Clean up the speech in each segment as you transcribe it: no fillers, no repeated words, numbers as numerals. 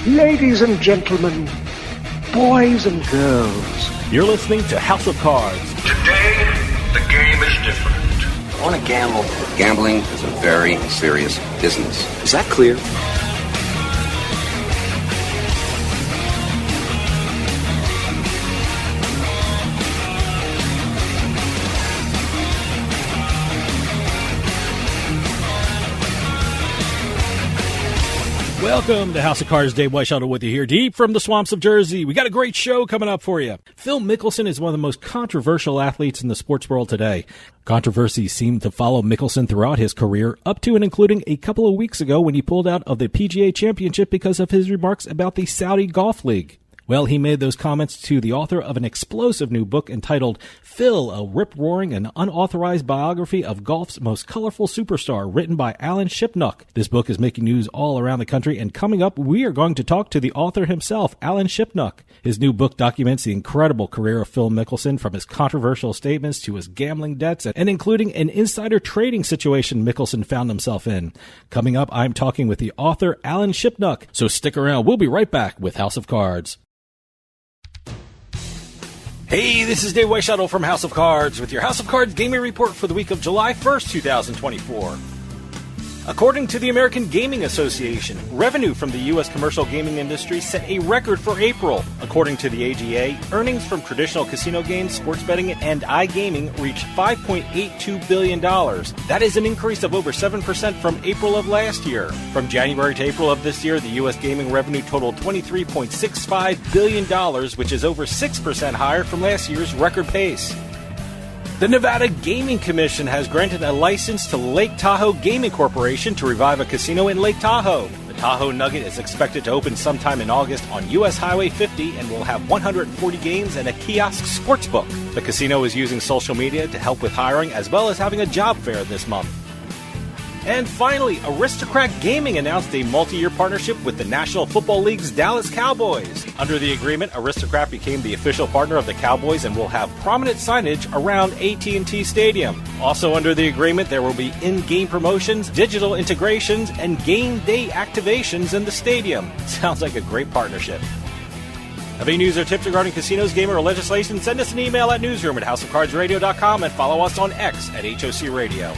Ladies and gentlemen, boys and girls. You're listening to House of Cards. Today, the game is different. I want to gamble. Gambling is a very serious business. Is that clear? Welcome to House of Cards. Dave Weishuttle with you here, deep from the swamps of Jersey. We got a great show coming up for you. Phil Mickelson is one of the most controversial athletes in the sports world today. Controversies seem to follow Mickelson throughout his career, up to and including a couple of weeks ago when he pulled out of the PGA Championship because of his remarks about the Saudi Golf League. Well, he made those comments to the author of an explosive new book entitled Phil, a rip-roaring and unauthorized biography of golf's most colorful superstar, written by Alan Shipnuck. This book is making news all around the country, and coming up, we are going to talk to the author himself, Alan Shipnuck. His new book documents the incredible career of Phil Mickelson, from his controversial statements to his gambling debts, and including an insider trading situation Mickelson found himself in. Coming up, I'm talking with the author, Alan Shipnuck. So stick around. We'll be right back with House of Cards. Hey, this is Dave Weishuttle from House of Cards with your House of Cards gaming report for the week of July 1st, 2024. According to the American Gaming Association, revenue from the U.S. commercial gaming industry set a record for April. According to the AGA, earnings from traditional casino games, sports betting, and iGaming reached $5.82 billion. That is an increase of over 7% from April of last year. From January to April of this year, the U.S. gaming revenue totaled $23.65 billion, which is over 6% higher from last year's record pace. The Nevada Gaming Commission has granted a license to Lake Tahoe Gaming Corporation to revive a casino in Lake Tahoe. The Tahoe Nugget is expected to open sometime in August on U.S. Highway 50 and will have 140 games and a kiosk sportsbook. The casino is using social media to help with hiring as well as having a job fair this month. And finally, Aristocrat Gaming announced a multi-year partnership with the National Football League's Dallas Cowboys. Under the agreement, Aristocrat became the official partner of the Cowboys and will have prominent signage around AT&T Stadium. Also under the agreement, there will be in-game promotions, digital integrations, and game day activations in the stadium. Sounds like a great partnership. Have any news or tips regarding casinos, gaming, or legislation? Send us an email at newsroom@houseofcardsradio.com and follow us on X at HOC Radio.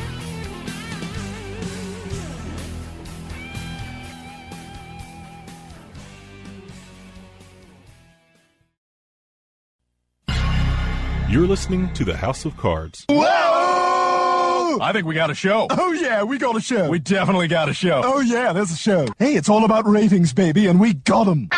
You're listening to the House of Cards. Whoa! I think we got a show. Oh, yeah, we got a show. We definitely got a show. Oh, yeah, there's a show. Hey, it's all about ratings, baby, and we got them.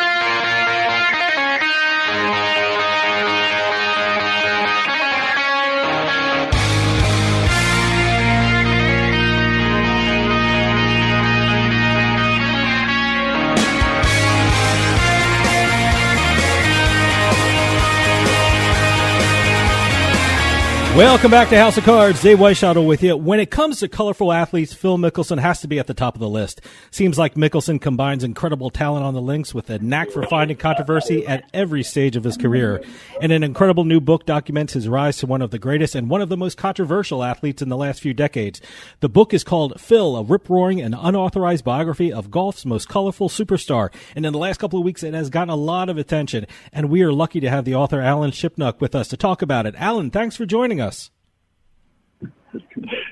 Welcome back to House of Cards. Dave Weishuttle with you. When it comes to colorful athletes, Phil Mickelson has to be at the top of the list. Seems like Mickelson combines incredible talent on the links with a knack for finding controversy at every stage of his career. And an incredible new book documents his rise to one of the greatest and one of the most controversial athletes in the last few decades. The book is called Phil, a rip-roaring and unauthorized biography of golf's most colorful superstar. And in the last couple of weeks, it has gotten a lot of attention. And we are lucky to have the author Alan Shipnuck with us to talk about it. Alan, thanks for joining us.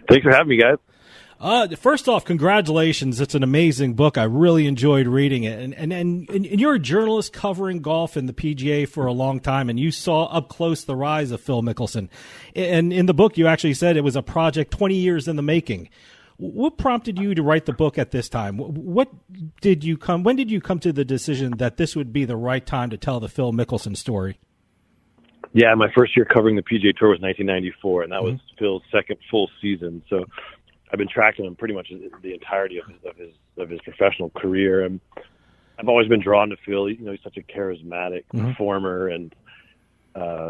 Thanks for having me, guys. First off, congratulations. It's an amazing book. I really enjoyed reading it. And you're a journalist covering golf and the PGA for a long time, and you saw up close the rise of Phil Mickelson. And in the book, you actually said it was a project 20 years in the making. What prompted you to write the book at this time? When did you come to the decision that this would be the right time to tell the Phil Mickelson story? Yeah, my first year covering the PGA Tour was 1994, and that was Phil's second full season. So I've been tracking him pretty much the entirety of his professional career. And I've always been drawn to Phil. You know, he's such a charismatic performer, and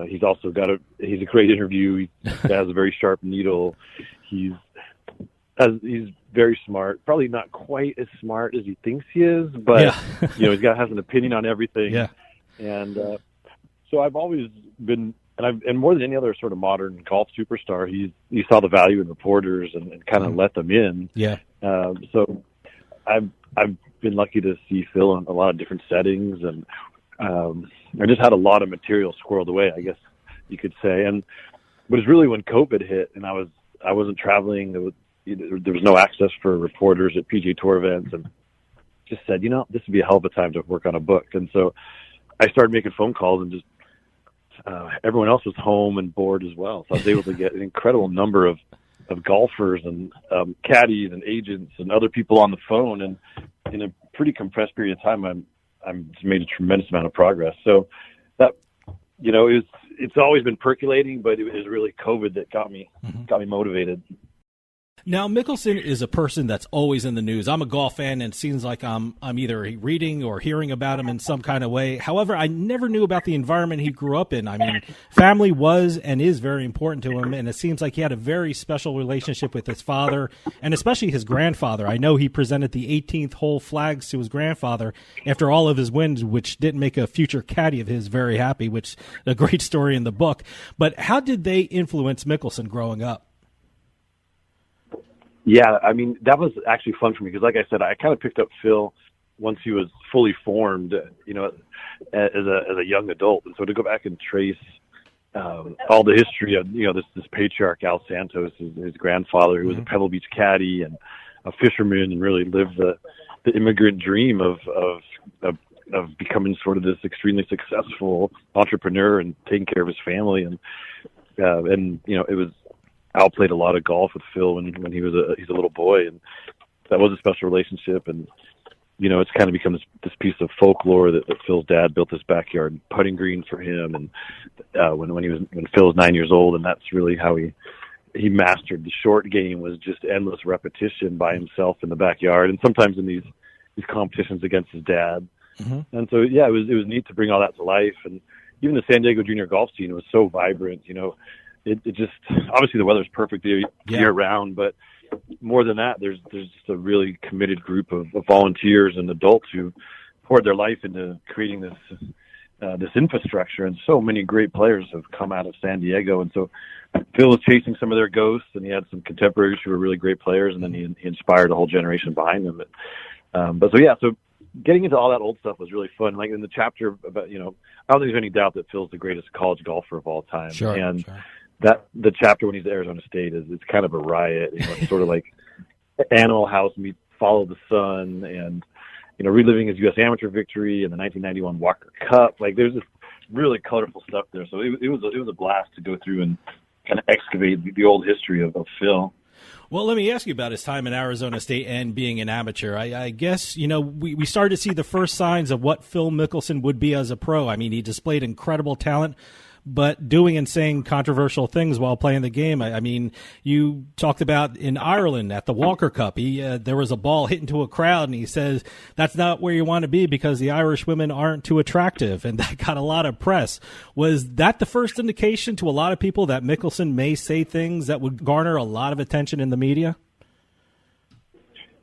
he's also he's a great interview. He has a very sharp needle. He's very smart. Probably not quite as smart as he thinks he is, but you know, has an opinion on everything. Yeah, and so I've always been, and more than any other sort of modern golf superstar, he saw the value in reporters and kind of let them in. Yeah. So I've been lucky to see Phil in a lot of different settings, and I just had a lot of material squirreled away, I guess you could say. And but it's really when COVID hit, and I wasn't traveling. There was no access for reporters at PGA Tour events, and just said, this would be a hell of a time to work on a book. And so I started making phone calls, and just everyone else was home and bored as well. So I was able to get an incredible number of golfers and caddies and agents and other people on the phone, and in a pretty compressed period of time, I'm just made a tremendous amount of progress. So that it's always been percolating, but it was really COVID that got me motivated. Now, Mickelson is a person that's always in the news. I'm a golf fan, and it seems like I'm either reading or hearing about him in some kind of way. However, I never knew about the environment he grew up in. I mean, family was and is very important to him, and it seems like he had a very special relationship with his father and especially his grandfather. I know he presented the 18th hole flags to his grandfather after all of his wins, which didn't make a future caddy of his very happy, which is a great story in the book. But how did they influence Mickelson growing up? Yeah, I mean, that was actually fun for me because, like I said, I kind of picked up Phil once he was fully formed, as a young adult. And so to go back and trace all the history of, this patriarch, Al Santos, his grandfather, who was a Pebble Beach caddy and a fisherman and really lived the immigrant dream of becoming sort of this extremely successful entrepreneur and taking care of his family. And it was, Al played a lot of golf with Phil when he's a little boy, and that was a special relationship. And it's kind of become this piece of folklore that Phil's dad built this backyard putting green for him, and when Phil was 9 years old, and that's really how he mastered the short game, was just endless repetition by himself in the backyard, and sometimes in these competitions against his dad. Mm-hmm. And so it was neat to bring all that to life. And even the San Diego junior golf scene was so vibrant. It just, obviously the weather's perfect year round, but more than that, there's just a really committed group of volunteers and adults who poured their life into creating this infrastructure. And so many great players have come out of San Diego. And so Phil was chasing some of their ghosts, and he had some contemporaries who were really great players, and then he inspired a whole generation behind them. So getting into all that old stuff was really fun. Like in the chapter about, I don't think there's any doubt that Phil's the greatest college golfer of all time. Sure. That the chapter when he's at Arizona State it's kind of a riot. It's sort of like Animal House meets Follow the Sun, and reliving his U.S. amateur victory and the 1991 Walker Cup. Like there's this really colorful stuff there. So it was a blast to go through and kind of excavate the old history of Phil. Well, let me ask you about his time in Arizona State and being an amateur. I guess, we started to see the first signs of what Phil Mickelson would be as a pro. I mean, he displayed incredible talent, but doing and saying controversial things while playing the game. I mean, you talked about in Ireland at the Walker Cup, there was a ball hit into a crowd, and he says that's not where you want to be because the Irish women aren't too attractive, and that got a lot of press. Was that the first indication to a lot of people that Mickelson may say things that would garner a lot of attention in the media?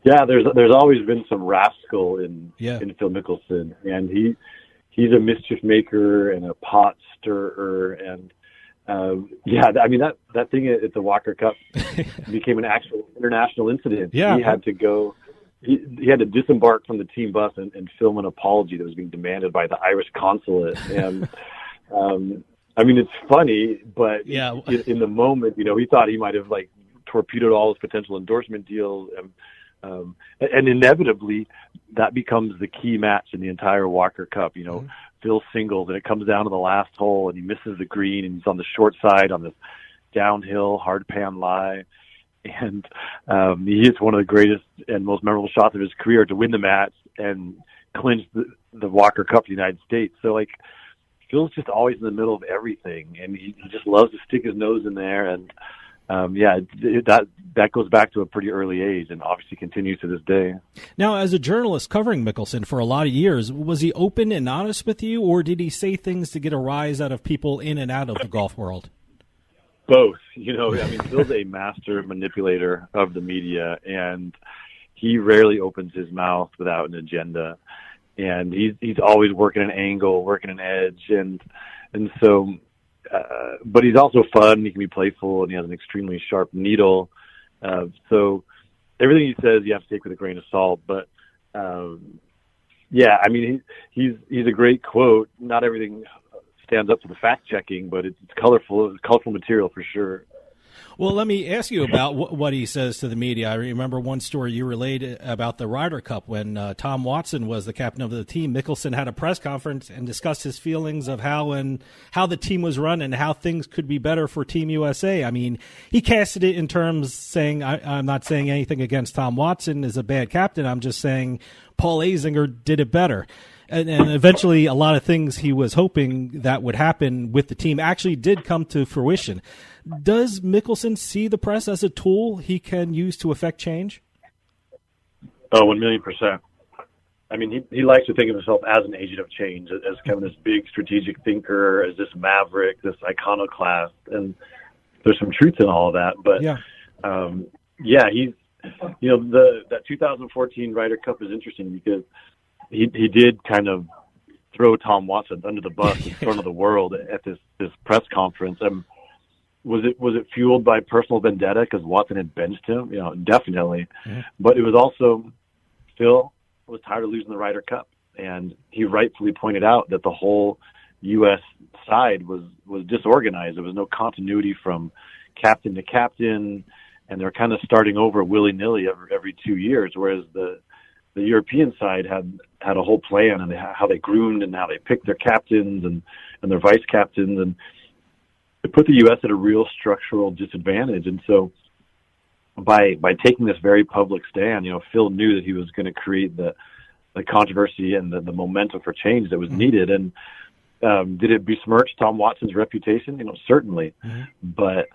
Yeah, there's always been some rascal in Phil Mickelson, and he's a mischief maker and a pot stirrer, and I mean that thing at the Walker Cup became an actual international incident. Yeah. He had to go. He had to disembark from the team bus and film an apology that was being demanded by the Irish consulate. And I mean, it's funny, but in the moment, he thought he might have torpedoed all his potential endorsement deals. And inevitably, that becomes the key match in the entire Walker Cup. Mm-hmm. Phil singles, and it comes down to the last hole, and he misses the green, and he's on the short side on this downhill hard pan lie, and he hits one of the greatest and most memorable shots of his career to win the match and clinch the Walker Cup for the United States. So Phil's just always in the middle of everything, and he just loves to stick his nose in there. And that goes back to a pretty early age and obviously continues to this day. Now, as a journalist covering Mickelson for a lot of years, was he open and honest with you, or did he say things to get a rise out of people in and out of the golf world? Both. Phil's a master manipulator of the media, and he rarely opens his mouth without an agenda. And he's always working an angle, working an edge, and so. But he's also fun. He can be playful, and he has an extremely sharp needle. So everything he says, you have to take with a grain of salt. But yeah, I mean, he's a great quote. Not everything stands up to the fact checking, but it's colorful. It's colorful material for sure. Well, let me ask you about what he says to the media. I remember one story you relayed about the Ryder Cup when Tom Watson was the captain of the team. Mickelson had a press conference and discussed his feelings of how the team was run and how things could be better for Team USA. I mean, he casted it in terms saying, I'm not saying anything against Tom Watson as a bad captain. I'm just saying Paul Azinger did it better. And eventually a lot of things he was hoping that would happen with the team actually did come to fruition. Does Mickelson see the press as a tool he can use to affect change? Oh, 1,000,000%. I mean, he likes to think of himself as an agent of change, as kind of this big strategic thinker, as this maverick, this iconoclast, and there's some truth in all of that. But he's, that 2014 Ryder Cup is interesting because he did kind of throw Tom Watson under the bus in front of the world at this press conference. Was it fueled by personal vendetta because Watson had benched him? Definitely. Mm-hmm. But it was also Phil was tired of losing the Ryder Cup, and he rightfully pointed out that the whole U.S. side was disorganized. There was no continuity from captain to captain, and they were kind of starting over willy-nilly every 2 years, whereas the European side had a whole plan and how they groomed and how they picked their captains and their vice captains, and it put the U.S. at a real structural disadvantage. And so by taking this very public stand, Phil knew that he was going to create the controversy and the momentum for change that was needed. And did it besmirch Tom Watson's reputation? Certainly. Mm-hmm. But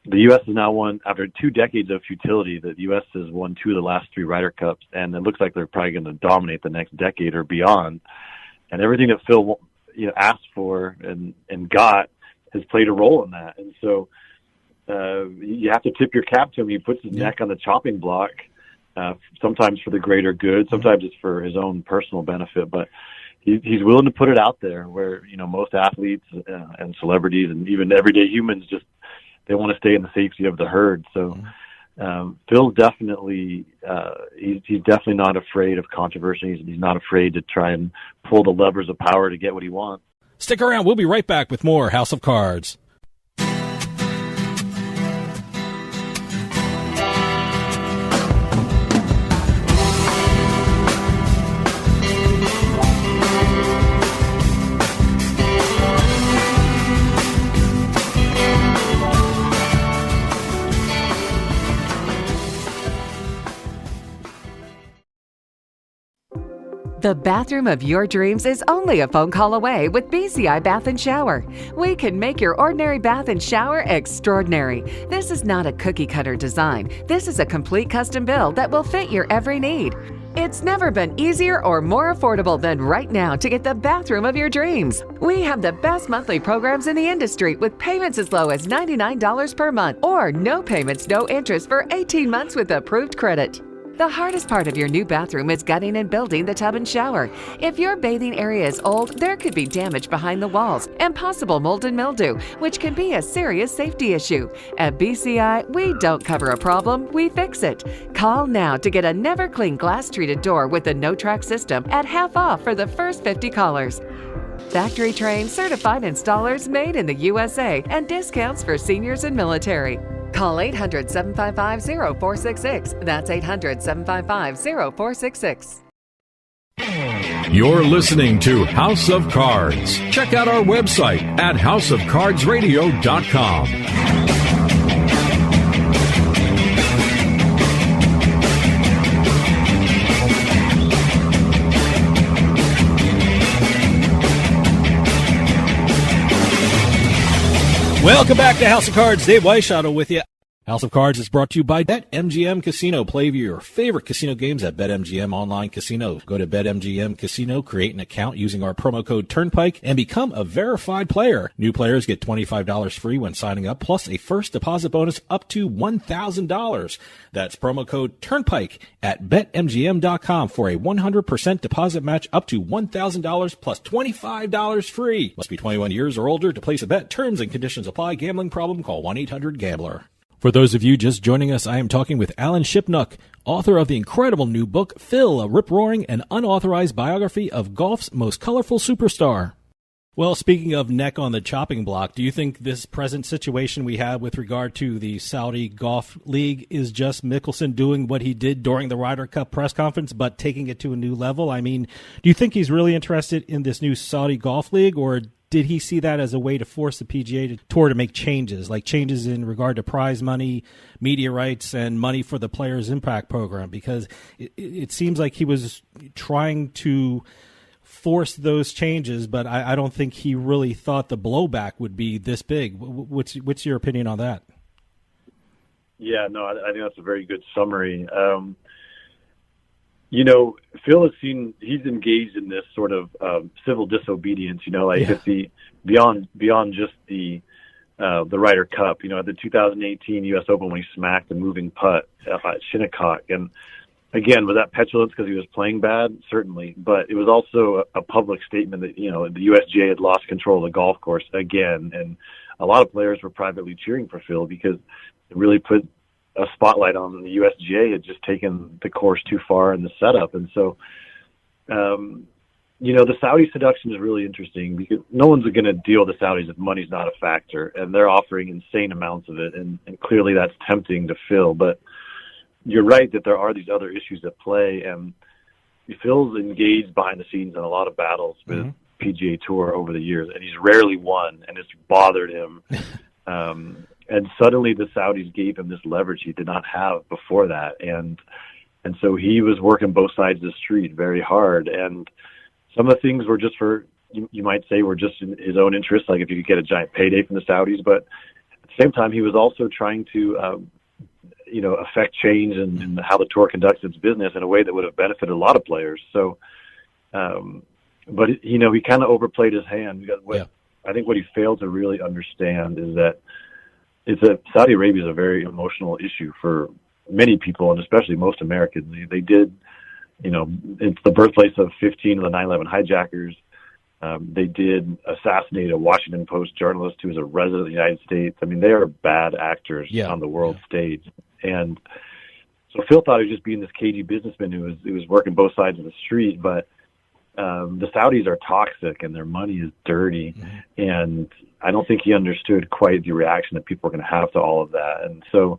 the U.S. has now won, after 2 decades of futility, the U.S. has won 2 of the last 3 Ryder Cups, and it looks like they're probably going to dominate the next decade or beyond. And everything that Phil asked for and got has played a role in that. And so you have to tip your cap to him. He puts his neck on the chopping block, sometimes for the greater good, sometimes it's for his own personal benefit, but he's willing to put it out there where, most athletes and celebrities and even everyday humans they want to stay in the safety of the herd. So Phil's definitely, he's definitely not afraid of controversy. He's not afraid to try and pull the levers of power to get what he wants. Stick around. We'll be right back with more House of Cards. The bathroom of your dreams is only a phone call away with BCI Bath and Shower. We can make your ordinary bath and shower extraordinary. This is not a cookie-cutter design. This is a complete custom build that will fit your every need. It's never been easier or more affordable than right now to get the bathroom of your dreams. We have the best monthly programs in the industry with payments as low as $99 per month or no payments, no interest for 18 months with approved credit. The hardest part of your new bathroom is gutting and building the tub and shower. If your bathing area is old, there could be damage behind the walls and possible mold and mildew, which can be a serious safety issue. At BCI, we don't cover a problem, we fix it. Call now to get a never-clean glass-treated door with the no-track system at half off for the first 50 callers. Factory-trained, certified installers made in the USA and discounts for seniors and military. Call 800-755-0466. That's 800-755-0466. You're listening to House of Cards. Check out our website at houseofcardsradio.com. Welcome back to House of Cards. Dave Weishottle with you. House of Cards is brought to you by BetMGM Casino. Play your favorite casino games at BetMGM Online Casino. Go to BetMGM Casino, create an account using our promo code Turnpike, and become a verified player. New players get $25 free when signing up, plus a first deposit bonus up to $1,000. That's promo code Turnpike at BetMGM.com for a 100% deposit match up to $1,000 plus $25 free. Must be 21 years or older to place a bet. Terms and conditions apply. Gambling problem? Call 1-800-GAMBLER. For those of you just joining us, I am talking with Alan Shipnuck, author of the incredible new book, Phil, a rip-roaring and unauthorized biography of golf's most colorful superstar. Well, speaking of neck on the chopping block, do you think this present situation we have with regard to the Saudi Golf League is just Mickelson doing what he did during the Ryder Cup press conference, but taking it to a new level? I mean, do you think he's really interested in this new Saudi Golf League, or did he see that as a way to force the PGA Tour to make changes, like changes in regard to prize money, media rights, and money for the Players Impact Program? Because it seems like he was trying to force those changes, but I don't think he really thought the blowback would be this big. What's your opinion on that? Yeah, no, I think that's a very good summary. Phil he's engaged in this sort of civil disobedience, it's the beyond just the Ryder Cup, at the 2018 U.S. Open when he smacked a moving putt at Shinnecock. And again, was that petulance because he was playing bad? Certainly. But it was also a public statement that, the USGA had lost control of the golf course again. And a lot of players were privately cheering for Phil because it really put a spotlight on the USGA had just taken the course too far in the setup. And so, the Saudi seduction is really interesting because no one's going to deal with the Saudis if money's not a factor, and they're offering insane amounts of it. And clearly that's tempting to Phil, but you're right that there are these other issues at play, and Phil's engaged behind the scenes in a lot of battles with PGA Tour over the years, and he's rarely won, and it's bothered him. And suddenly the Saudis gave him this leverage he did not have before that. And so he was working both sides of the street very hard. And some of the things were just you might say were just in his own interest, like if you could get a giant payday from the Saudis. But at the same time, he was also trying to, affect change in how the tour conducts its business in a way that would have benefited a lot of players. So, but he kind of overplayed his hand. I think what he failed to really understand is that Saudi Arabia is a very emotional issue for many people, and especially most Americans. They did, it's the birthplace of 15 of the 9/11 hijackers. They did assassinate a Washington Post journalist who was a resident of the United States. I mean, they are bad actors on the world stage. And so Phil thought he was just being this cagey businessman who was working both sides of the street, but the Saudis are toxic and their money is dirty. And I don't think he understood quite the reaction that people are going to have to all of that. And so,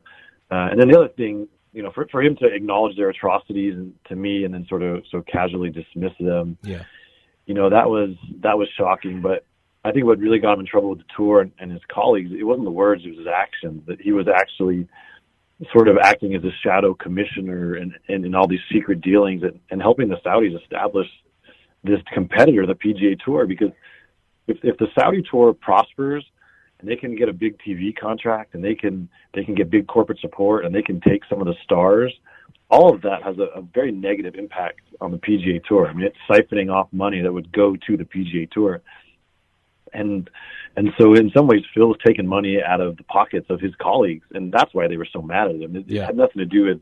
and then the other thing, for him to acknowledge their atrocities to me and then sort of so casually dismiss them, that was shocking. But I think what really got him in trouble with the tour and his colleagues, it wasn't the words, it was his actions, that he was actually sort of acting as a shadow commissioner and in all these secret dealings and helping the Saudis establish this competitor, the PGA Tour, because if the Saudi Tour prospers and they can get a big TV contract and they can get big corporate support and they can take some of the stars, all of that has a very negative impact on the PGA Tour. I mean, it's siphoning off money that would go to the PGA Tour. And so in some ways, Phil was taking money out of the pockets of his colleagues, and that's why they were so mad at him. It had nothing to do with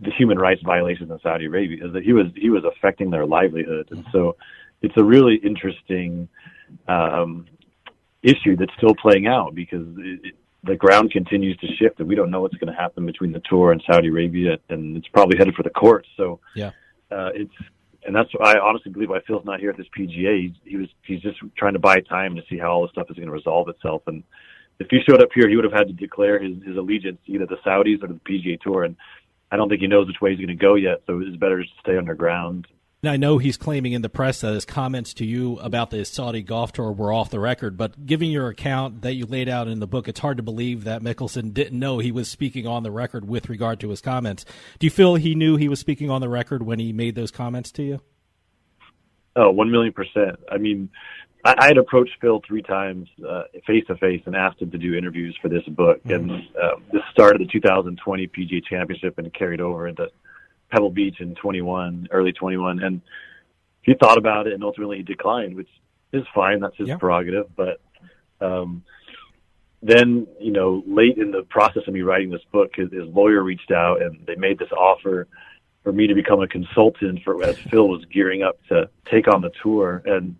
the human rights violations in Saudi Arabia, is that he was affecting their livelihood. And so it's a really interesting issue that's still playing out because the ground continues to shift, and we don't know what's going to happen between the tour and Saudi Arabia, and it's probably headed for the courts. So and that's why I honestly believe why Phil's not here at this PGA. He's just trying to buy time to see how all this stuff is going to resolve itself. And if he showed up here, he would have had to declare his allegiance to either the Saudis or the PGA Tour. And I don't think he knows which way he's going to go yet, so it's better to stay underground. Now, I know he's claiming in the press that his comments to you about the Saudi Golf Tour were off the record, but given your account that you laid out in the book, it's hard to believe that Mickelson didn't know he was speaking on the record with regard to his comments. Do you feel he knew he was speaking on the record when he made those comments to you? Oh, 1,000,000%. I mean, I had approached Phil 3 times face-to-face and asked him to do interviews for this book. And this started the 2020 PGA Championship and carried over into Pebble Beach in early 21. And he thought about it, and ultimately he declined, which is fine. That's his prerogative. But then, late in the process of me writing this book, his lawyer reached out, and they made this offer for me to become a consultant as Phil was gearing up to take on the tour. And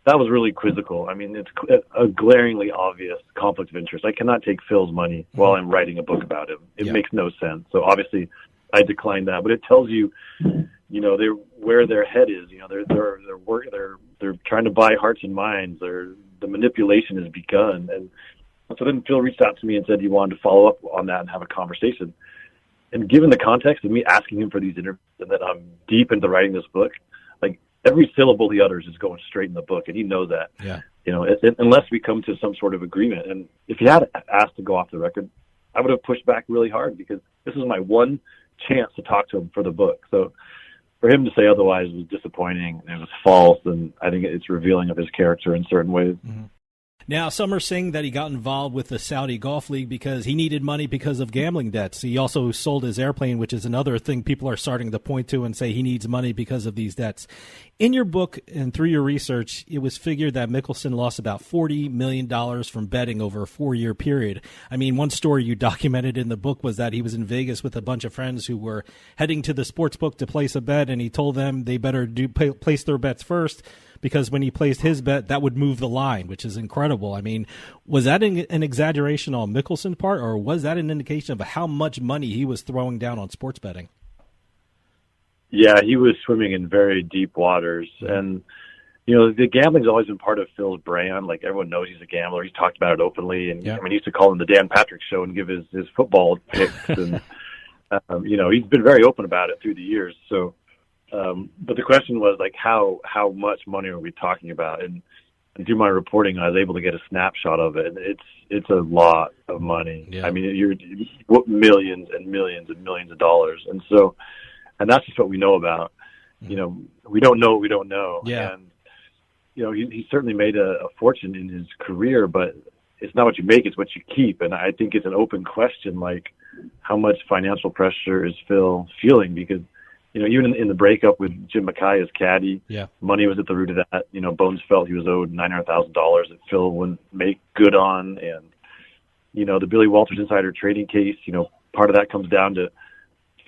that was really quizzical. I mean, it's a glaringly obvious conflict of interest. I cannot take Phil's money while I'm writing a book about him. It makes no sense. So obviously, I declined that. But it tells you, where their head is. They're trying to buy hearts and minds. The manipulation has begun. And so then Phil reached out to me and said he wanted to follow up on that and have a conversation. And given the context of me asking him for these interviews and that I'm deep into writing this book, like every syllable he utters is going straight in the book, and he knows that. Yeah. Unless we come to some sort of agreement. And if he had asked to go off the record, I would have pushed back really hard because this was my one chance to talk to him for the book. So for him to say otherwise was disappointing, and it was false, and I think it's revealing of his character in certain ways. Mm-hmm. Now, some are saying that he got involved with the Saudi Golf League because he needed money because of gambling debts. He also sold his airplane, which is another thing people are starting to point to and say he needs money because of these debts. In your book and through your research, it was figured that Mickelson lost about $40 million from betting over a 4-year period. I mean, one story you documented in the book was that he was in Vegas with a bunch of friends who were heading to the sports book to place a bet, and he told them they better place their bets first, because when he placed his bet, that would move the line, which is incredible. I mean, was that an exaggeration on Mickelson's part, or was that an indication of how much money he was throwing down on sports betting? Yeah, he was swimming in very deep waters. And, the gambling's always been part of Phil's brand. Like, everyone knows he's a gambler. He's talked about it openly. And, he used to call him the Dan Patrick Show and give his football picks. And, he's been very open about it through the years. So, but the question was, like, how much money are we talking about? And through my reporting, I was able to get a snapshot of it. And it's a lot of money. Yeah. I mean, you're millions and millions and millions of dollars. And so, and that's just what we know about. We don't know what we don't know. Yeah. And, he certainly made a fortune in his career, but it's not what you make, it's what you keep. And I think it's an open question, like, how much financial pressure is Phil feeling? Because, even in the breakup with Jim McKay as caddy, money was at the root of that. Bones felt he was owed $900,000 that Phil wouldn't make good on. And, the Billy Walters insider trading case, part of that comes down to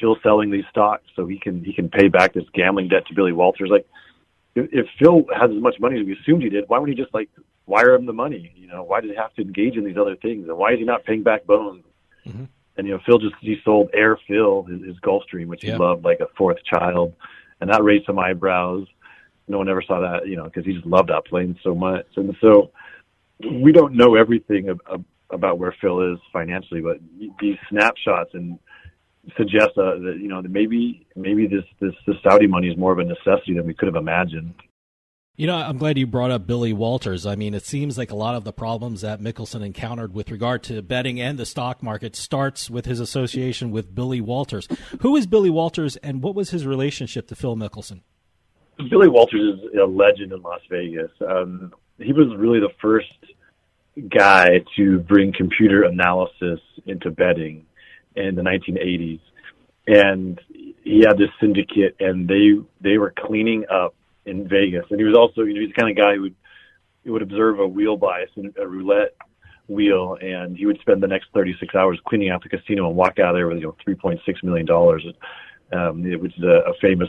Phil selling these stocks so he can pay back this gambling debt to Billy Walters. Like, if Phil has as much money as we assumed he did, why wouldn't he just, like, wire him the money? Why did he have to engage in these other things? And why is he not paying back Bones? Mm-hmm. And, Phil he sold Air Phil, his Gulfstream, which he loved like a fourth child. And that raised some eyebrows. No one ever saw that, because he just loved that plane so much. And so we don't know everything about where Phil is financially, but these snapshots and suggest that, maybe this Saudi money is more of a necessity than we could have imagined. I'm glad you brought up Billy Walters. I mean, it seems like a lot of the problems that Mickelson encountered with regard to betting and the stock market starts with his association with Billy Walters. Who is Billy Walters, and what was his relationship to Phil Mickelson? Billy Walters is a legend in Las Vegas. He was really the first guy to bring computer analysis into betting in the 1980s. And he had this syndicate, and they were cleaning up in Vegas. And he was also, he's the kind of guy who would observe a wheel bias in a roulette wheel, and he would spend the next 36 hours cleaning out the casino and walk out of there with, $3.6 million, which is a famous,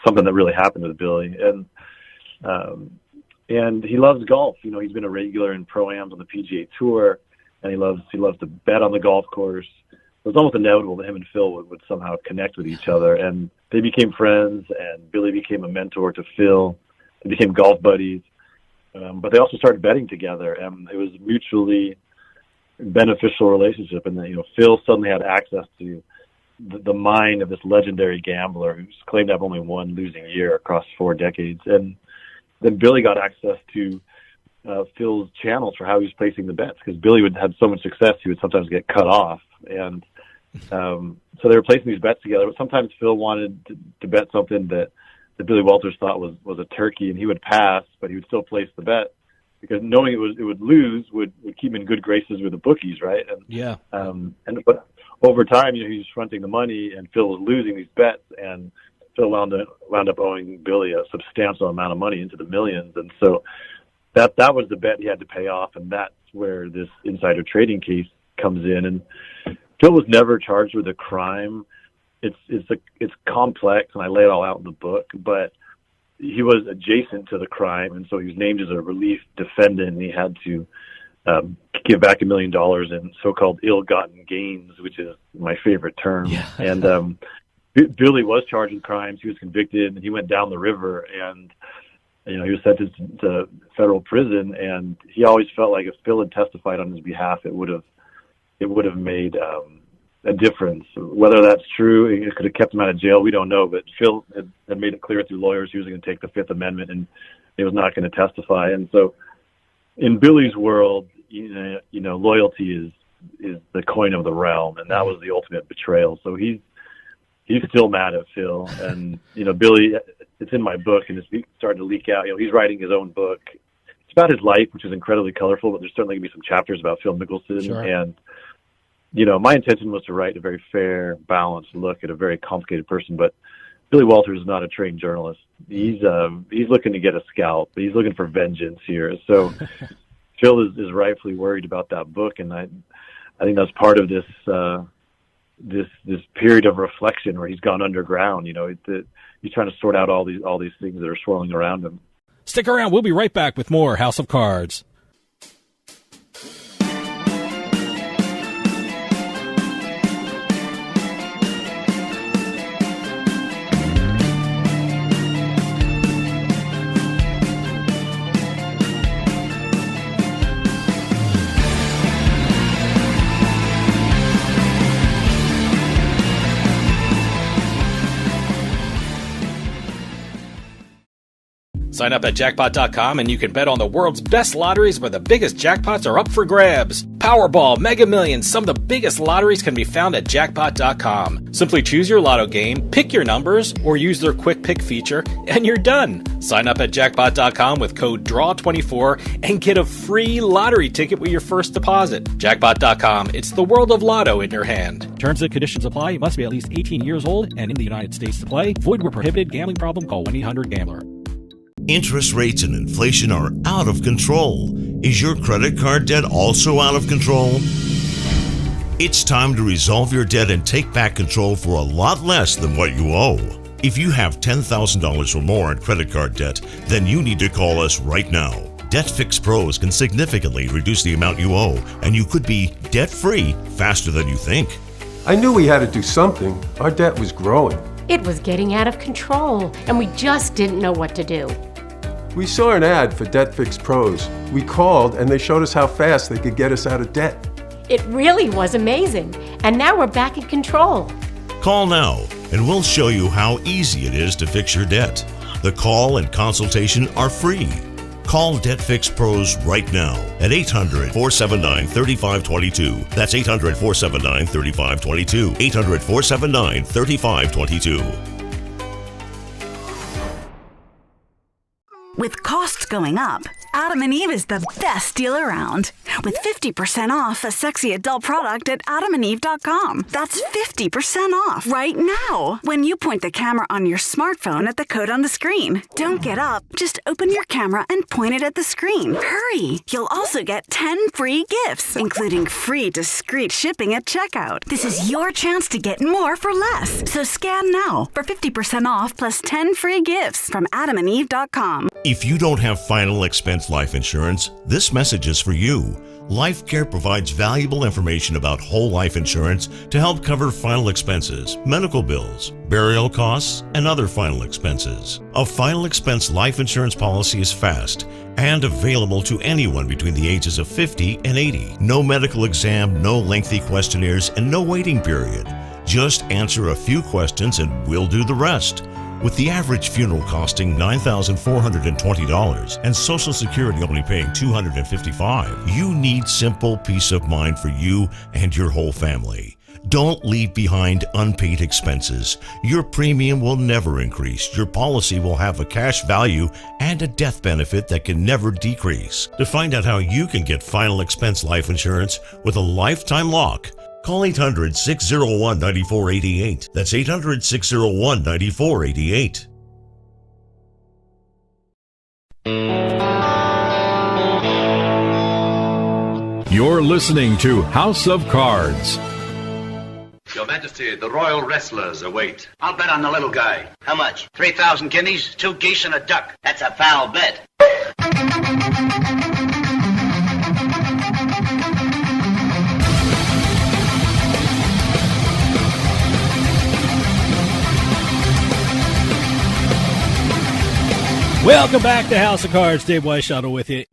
something that really happened with Billy. And he loves golf. He's been a regular in Pro-Ams on the PGA Tour, and he loves to bet on the golf course. It was almost inevitable that him and Phil would somehow connect with each other, and they became friends, and Billy became a mentor to Phil. They became golf buddies, but they also started betting together, and it was a mutually beneficial relationship. And then, Phil suddenly had access to the mind of this legendary gambler who's claimed to have only one losing year across 4 decades. And then Billy got access to Phil's channels for how he was placing the bets, because Billy would have so much success he would sometimes get cut off. And so they were placing these bets together. But sometimes Phil wanted to bet something that Billy Walters thought was a turkey, and he would pass, but he would still place the bet because knowing it would lose would keep him in good graces with the bookies, right? And but over time, he was fronting the money, and Phil was losing these bets, and Phil wound up owing Billy a substantial amount of money, into the millions. And so that was the bet he had to pay off, and that's where this insider trading case comes in. And Phil was never charged with a crime. It's complex, and I lay it all out in the book. But he was adjacent to the crime, and so he was named as a relief defendant, and he had to give back $1 million in so-called ill-gotten gains, which is my favorite term. Yeah. And Billy was charged with crimes. He was convicted, and he went down the river, and he was sentenced to federal prison. And he always felt like if Phil had testified on his behalf, it would have made a difference. Whether that's true, it could have kept him out of jail. We don't know, but Phil had made it clear through lawyers he was going to take the Fifth Amendment, and he was not going to testify. And so, in Billy's world, loyalty is the coin of the realm, and that was the ultimate betrayal. So he's still mad at Phil, and Billy. It's in my book, and it's starting to leak out. He's writing his own book. It's about his life, which is incredibly colorful, but there's certainly going to be some chapters about Phil Mickelson. Sure. And my intention was to write a very fair, balanced look at a very complicated person, but Billy Walters is not a trained journalist. He's looking to get a scalp. He's looking for vengeance here. So Phil is rightfully worried about that book, and I think that's part of this period of reflection where he's gone underground. He's trying to sort out all these things that are swirling around him. Stick around. We'll be right back with more House of Cards. Sign up at jackpot.com and you can bet on the world's best lotteries where the biggest jackpots are up for grabs. Powerball, Mega Millions, some of the biggest lotteries can be found at jackpot.com. Simply choose your lotto game, pick your numbers, or use their quick pick feature, and you're done. Sign up at jackpot.com with code DRAW24 and get a free lottery ticket with your first deposit. Jackpot.com, it's the world of lotto in your hand. Terms and conditions apply. You must be at least 18 years old and in the United States to play. Void where prohibited. Gambling problem? Call 1-800-GAMBLER. Interest rates and inflation are out of control. Is your credit card debt also out of control? It's time to resolve your debt and take back control for a lot less than what you owe. If you have $10,000 or more in credit card debt, then you need to call us right now. Debt Fix Pros can significantly reduce the amount you owe, and you could be debt-free faster than you think. I knew we had to do something. Our debt was growing. It was getting out of control, and we just didn't know what to do. We saw an ad for Debt Fix Pros. We called, and they showed us how fast they could get us out of debt. It really was amazing, and now we're back in control. Call now, and we'll show you how easy it is to fix your debt. The call and consultation are free. Call Debt Fix Pros right now at 800-479-3522. That's 800-479-3522. 800-479-3522. With costs going up, Adam & Eve is the best deal around. With 50% off a sexy adult product at adamandeve.com. That's 50% off right now when you point the camera on your smartphone at the code on the screen. Don't get up. Just open your camera and point it at the screen. Hurry! You'll also get 10 free gifts, including free discreet shipping at checkout. This is your chance to get more for less. So scan now for 50% off plus 10 free gifts from adamandeve.com. If you don't have final expense life insurance, this message is for you. LifeCare provides valuable information about whole life insurance to help cover final expenses, medical bills, burial costs, and other final expenses. A final expense life insurance policy is fast and available to anyone between the ages of 50 and 80. No medical exam, no lengthy questionnaires, and no waiting period. Just answer a few questions and we'll do the rest. With the average funeral costing $9,420 and Social Security only paying $255, you need simple peace of mind for you and your whole family. Don't leave behind unpaid expenses. Your premium will never increase. Your policy will have a cash value and a death benefit that can never decrease. To find out how you can get final expense life insurance with a lifetime lock, call 800-601-9488. That's 800-601-9488. You're listening to House of Cards. Yo, Majesty, the royal wrestlers await. I'll bet on the little guy. How much? 3,000 guineas, 2 geese, and a duck. That's a foul bet. Welcome back to House of Cards. Dave Weishuttle with you.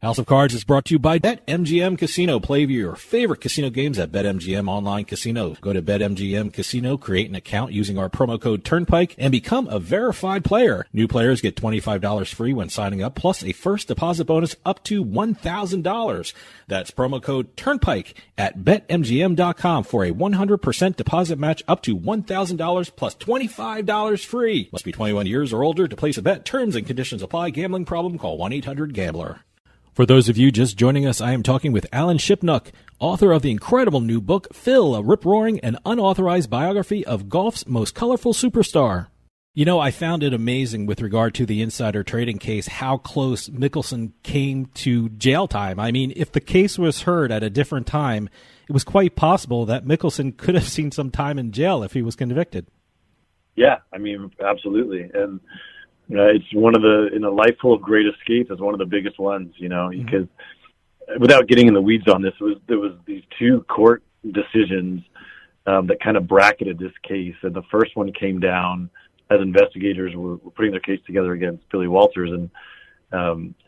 House of Cards is brought to you by BetMGM Casino. Play your favorite casino games at BetMGM Online Casino. Go to BetMGM Casino, create an account using our promo code Turnpike, and become a verified player. New players get $25 free when signing up, plus a first deposit bonus up to $1,000. That's promo code Turnpike at BetMGM.com for a 100% deposit match up to $1,000 plus $25 free. Must be 21 years or older to place a bet. Terms and conditions apply. Gambling problem? Call 1-800-GAMBLER. For those of you just joining us, I am talking with Alan Shipnuck, author of the incredible new book, Phil, a rip-roaring and unauthorized biography of golf's most colorful superstar. You know, I found it amazing with regard to the insider trading case how close Mickelson came to jail time. I mean, if the case was heard at a different time, it was quite possible that Mickelson could have seen some time in jail if he was convicted. Yeah, I mean, absolutely. And it's one of the, in a life full of great escapes, it's one of the biggest ones, because without getting in the weeds on this, there was these two court decisions that kind of bracketed this case. And the first one came down as investigators were putting their case together against Billy Walters, and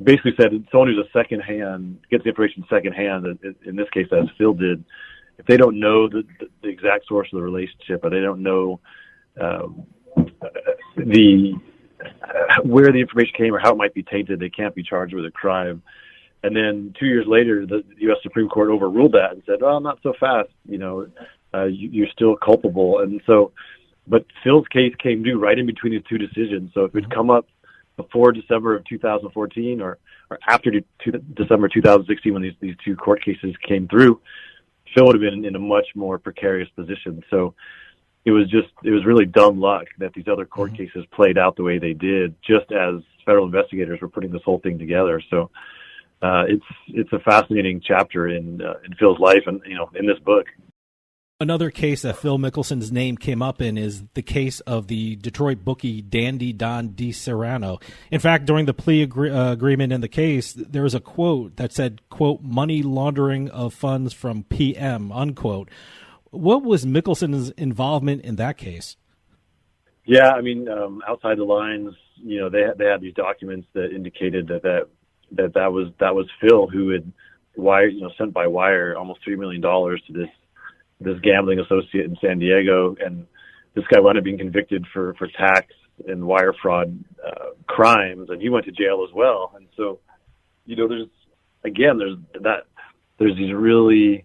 basically said someone who's a secondhand, gets the information secondhand, in this case as Phil did, if they don't know the exact source of the relationship, or they don't know where the information came or how it might be tainted, they can't be charged with a crime. And then 2 years later, the U.S. Supreme Court overruled that and said, "Oh, not so fast. You're still culpable." And so, but Phil's case came due right in between these two decisions. So if it had come up before December of 2014 or after December 2016, when these two court cases came through, Phil would have been in a much more precarious position. So it was really dumb luck that these other court cases played out the way they did, just as federal investigators were putting this whole thing together. So it's a fascinating chapter in Phil's life, and in this book. Another case that Phil Mickelson's name came up in is the case of the Detroit bookie Dandy Don DiSerrano. In fact, during the plea agreement in the case, there was a quote that said, quote, "money laundering of funds from PM," unquote. What was Mickelson's involvement in that case? Yeah, I mean, outside the lines, they had these documents that indicated that was Phil who had sent by wire almost $3 million to this gambling associate in San Diego, and this guy wound up being convicted for tax and wire fraud crimes, and he went to jail as well. And so, there's these really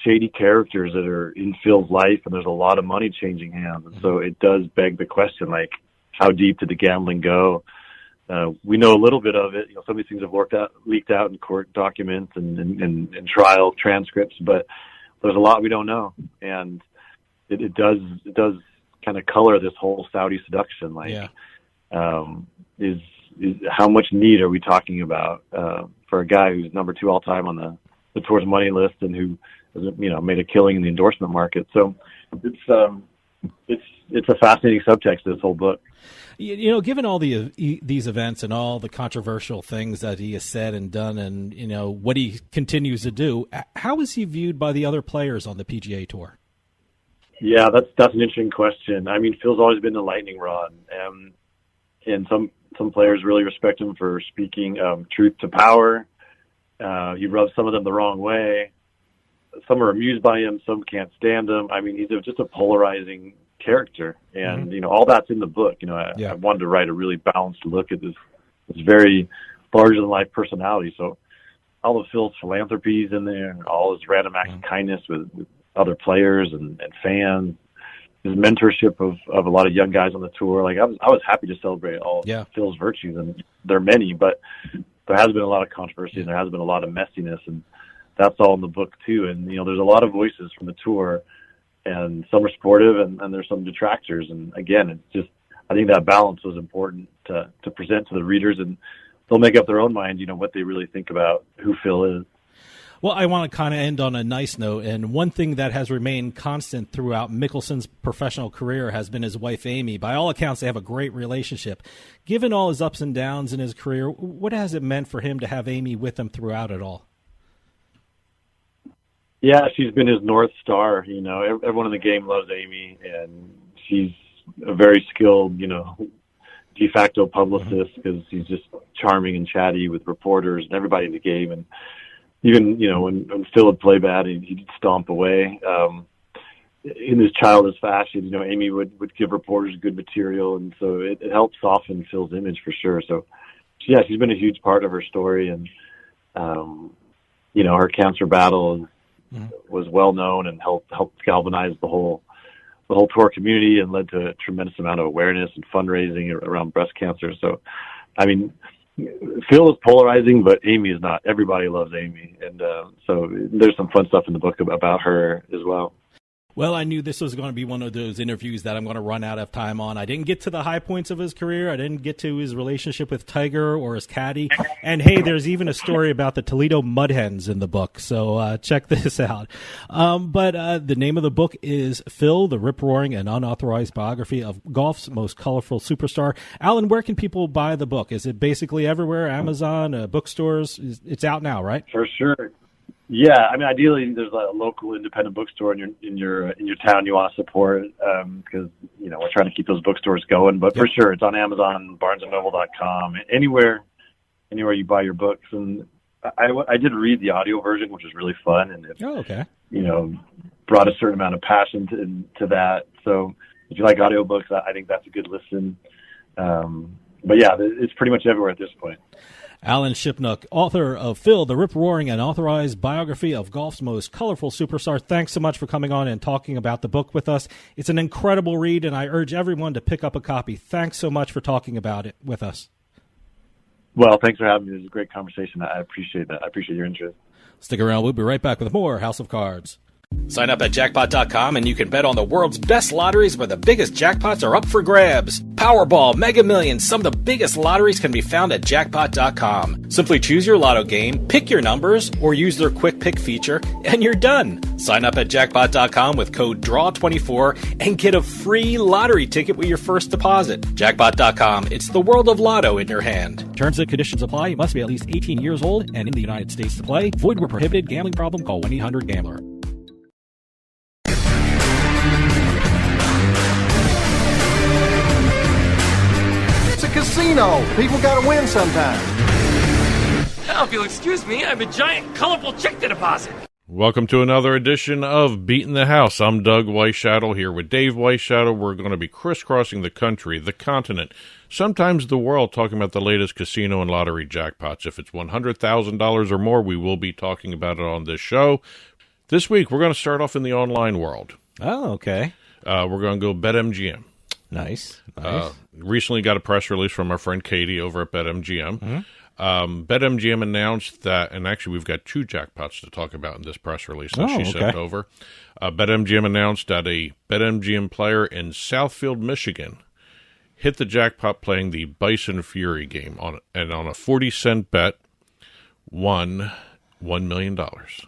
shady characters that are in Phil's life, and there's a lot of money changing hands. And so it does beg the question, like, how deep did the gambling go? We know a little bit of it. Some of these things have leaked out in court documents and trial transcripts, but there's a lot we don't know. And it does kind of color this whole Saudi seduction. Is how much need are we talking about for a guy who's number 2 all time on the tour's money list and who made a killing in the endorsement market? So it's a fascinating subtext to this whole book. Given all these events and all the controversial things that he has said and done, and what he continues to do, how is he viewed by the other players on the PGA Tour? Yeah, that's an interesting question. I mean, Phil's always been the lightning rod, and some players really respect him for speaking truth to power. He rubs some of them the wrong way. Some are amused by him, some can't stand him. I mean, he's just a polarizing character, and all that's in the book. I wanted to write a really balanced look at this very larger than life personality. So all of Phil's philanthropies in there, and all his random acts of kindness with other players and fans, his mentorship of a lot of young guys on the tour. Like I was happy to celebrate all of Phil's virtues, and there are many, but there has been a lot of controversy and there has been a lot of messiness, and that's all in the book too. And there's a lot of voices from the tour, and some are supportive and there's some detractors. And again, it's just, I think that balance was important to present to the readers, and they'll make up their own mind, what they really think about who Phil is. Well, I want to kind of end on a nice note, and one thing that has remained constant throughout Mickelson's professional career has been his wife, Amy. By all accounts, they have a great relationship. Given all his ups and downs in his career, what has it meant for him to have Amy with him throughout it all? Yeah, she's been his North Star. You know, everyone in the game loves Amy, and she's a very skilled, de facto publicist because he's just charming and chatty with reporters and everybody in the game. And even, when Phil would play bad, he'd stomp away. In his childish fashion, Amy would give reporters good material, and so it helped soften Phil's image for sure. So, yeah, she's been a huge part of her story, and, her cancer battle was well known and helped galvanize the whole tour community and led to a tremendous amount of awareness and fundraising around breast cancer. So, I mean, Phil is polarizing, but Amy is not. Everybody loves Amy. And so there's some fun stuff in the book about her as well. Well, I knew this was going to be one of those interviews that I'm going to run out of time on. I didn't get to the high points of his career. I didn't get to his relationship with Tiger or his caddy. And, hey, there's even a story about the Toledo Mudhens in the book, so check this out. But the name of the book is Phil, the Rip-Roaring and Unauthorized Biography of Golf's Most Colorful Superstar. Alan, where can people buy the book? Is it basically everywhere, Amazon, bookstores? It's out now, right? For sure. Yeah, I mean, ideally, there's a local independent bookstore in your town you want to support because we're trying to keep those bookstores going. But for sure, it's on Amazon, BarnesandNoble.com, anywhere you buy your books. And I did read the audio version, which was really fun, and it brought a certain amount of passion to that. So if you like audiobooks, I think that's a good listen. But yeah, it's pretty much everywhere at this point. Alan Shipnuck, author of Phil, the Rip-Roaring and Authorized Biography of Golf's Most Colorful Superstar. Thanks so much for coming on and talking about the book with us. It's an incredible read, and I urge everyone to pick up a copy. Thanks so much for talking about it with us. Well, thanks for having me. It was a great conversation. I appreciate that. I appreciate your interest. Stick around. We'll be right back with more House of Cards. Sign up at jackpot.com and you can bet on the world's best lotteries where the biggest jackpots are up for grabs. Powerball, Mega Millions, some of the biggest lotteries can be found at jackpot.com. Simply choose your lotto game, pick your numbers, or use their quick pick feature, and you're done. Sign up at jackpot.com with code DRAW24 and get a free lottery ticket with your first deposit. Jackpot.com, it's the world of lotto in your hand. Terms and conditions apply. You must be at least 18 years old and in the United States to play. Void where prohibited. Gambling problem? Call 1-800-GAMBLER. Casino. People gotta win sometime. Now, if you'll excuse me, I have a giant, colorful check to deposit. Welcome to another edition of Beatin the House. I'm Doug Weisshaddle here with Dave Weisshaddle. We're going to be crisscrossing the country, the continent, sometimes the world, talking about the latest casino and lottery jackpots. If it's $100,000 or more, we will be talking about it on this show. This week, we're going to start off in the online world. Oh, okay. We're going to go BetMGM. Nice. Recently got a press release from our friend Katie over at BetMGM. Mm-hmm. BetMGM announced that, and actually we've got two jackpots to talk about in this press release that she sent over. BetMGM announced that a BetMGM player in Southfield, Michigan, hit the jackpot playing the Bison Fury game on a 40-cent bet, won $1 million.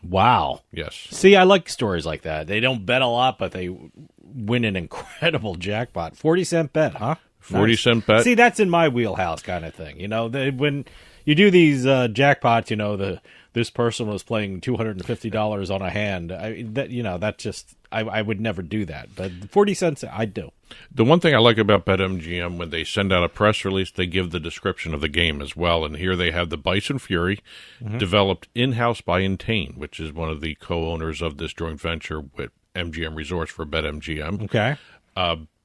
Wow. Yes. See, I like stories like that. They don't bet a lot, but they win an incredible jackpot. 40-cent bet, huh? 40-cent bet. See, that's in my wheelhouse kind of thing. When you do these jackpots, this person was playing $250 on a hand. I would never do that. But 40 cents, I'd do. The one thing I like about BetMGM, when they send out a press release, they give the description of the game as well. And here they have the Bison Fury, developed in-house by Entain, which is one of the co-owners of this joint venture with MGM Resorts for BetMGM. Okay.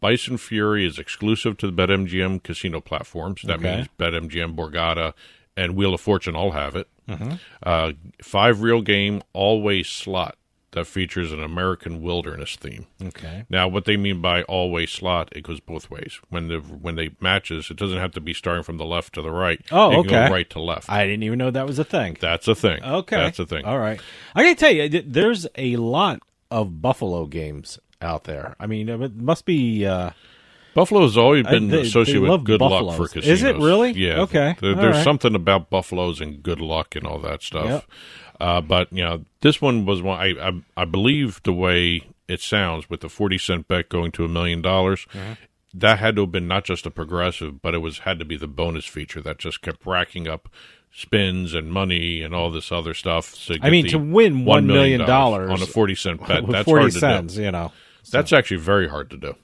Bison Fury is exclusive to the BetMGM casino platforms. That means BetMGM, Borgata, and Wheel of Fortune all have it. 5-reel game, always slot that features an American wilderness theme. Okay. Now, what they mean by always slot, it goes both ways. When they matches, it doesn't have to be starting from the left to the right. Oh, it can go right to left. I didn't even know that was a thing. That's a thing. Okay. That's a thing. All right. I got to tell you, there's a lot of Buffalo games out there. I mean, it must be... Buffalo's always been associated with good luck for casinos. Is it really? Yeah. Okay. There's something about buffaloes and good luck and all that stuff. But this one was one. I believe the way it sounds with the 40-cent bet going to $1 million. That had to have been not just a progressive, but had to be the bonus feature that just kept racking up spins and money and all this other stuff. To win $1 million on a 40-cent bet, that's 40 hard to cents, do. That's actually very hard to do.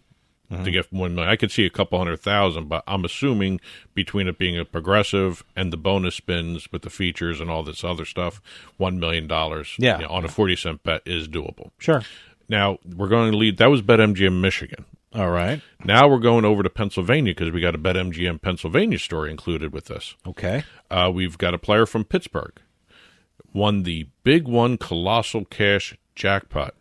To get $1 million, I could see a couple 100,000, but I'm assuming between it being a progressive and the bonus spins with the features and all this other stuff, $1 million on a 40-cent bet is doable. Sure. Now we're going to lead. That was BetMGM Michigan. All right. Now we're going over to Pennsylvania because we got a BetMGM Pennsylvania story included with this. Okay. We've got a player from Pittsburgh won the Big One Colossal Cash Jackpot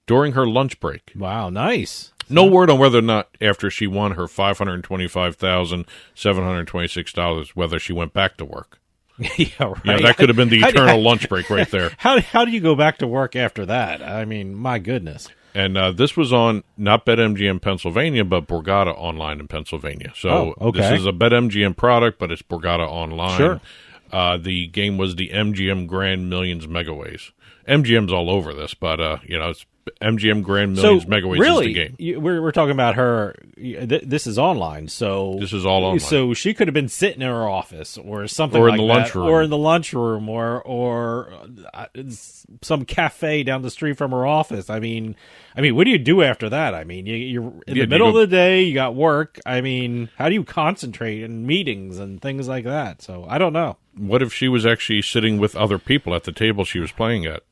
during her lunch break. Wow, nice. No word on whether or not after she won her $525,726, whether she went back to work. Yeah, right. That could have been the eternal lunch break right there. How do you go back to work after that? I mean, my goodness. And this was on not BetMGM Pennsylvania, but Borgata Online in Pennsylvania. So this is a BetMGM product, but it's Borgata Online. Sure. The game was the MGM Grand Millions Megaways. MGM's all over this, but it's MGM Grand Millions Megaways is the game. We're talking about her. This is online, so this is all online. So she could have been sitting in her office or something, or like in the lunchroom, or in the lunchroom, or some cafe down the street from her office. I mean, what do you do after that? I mean, you're in the middle of the day. You got work. I mean, how do you concentrate in meetings and things like that? So I don't know. What if she was actually sitting with other people at the table she was playing at?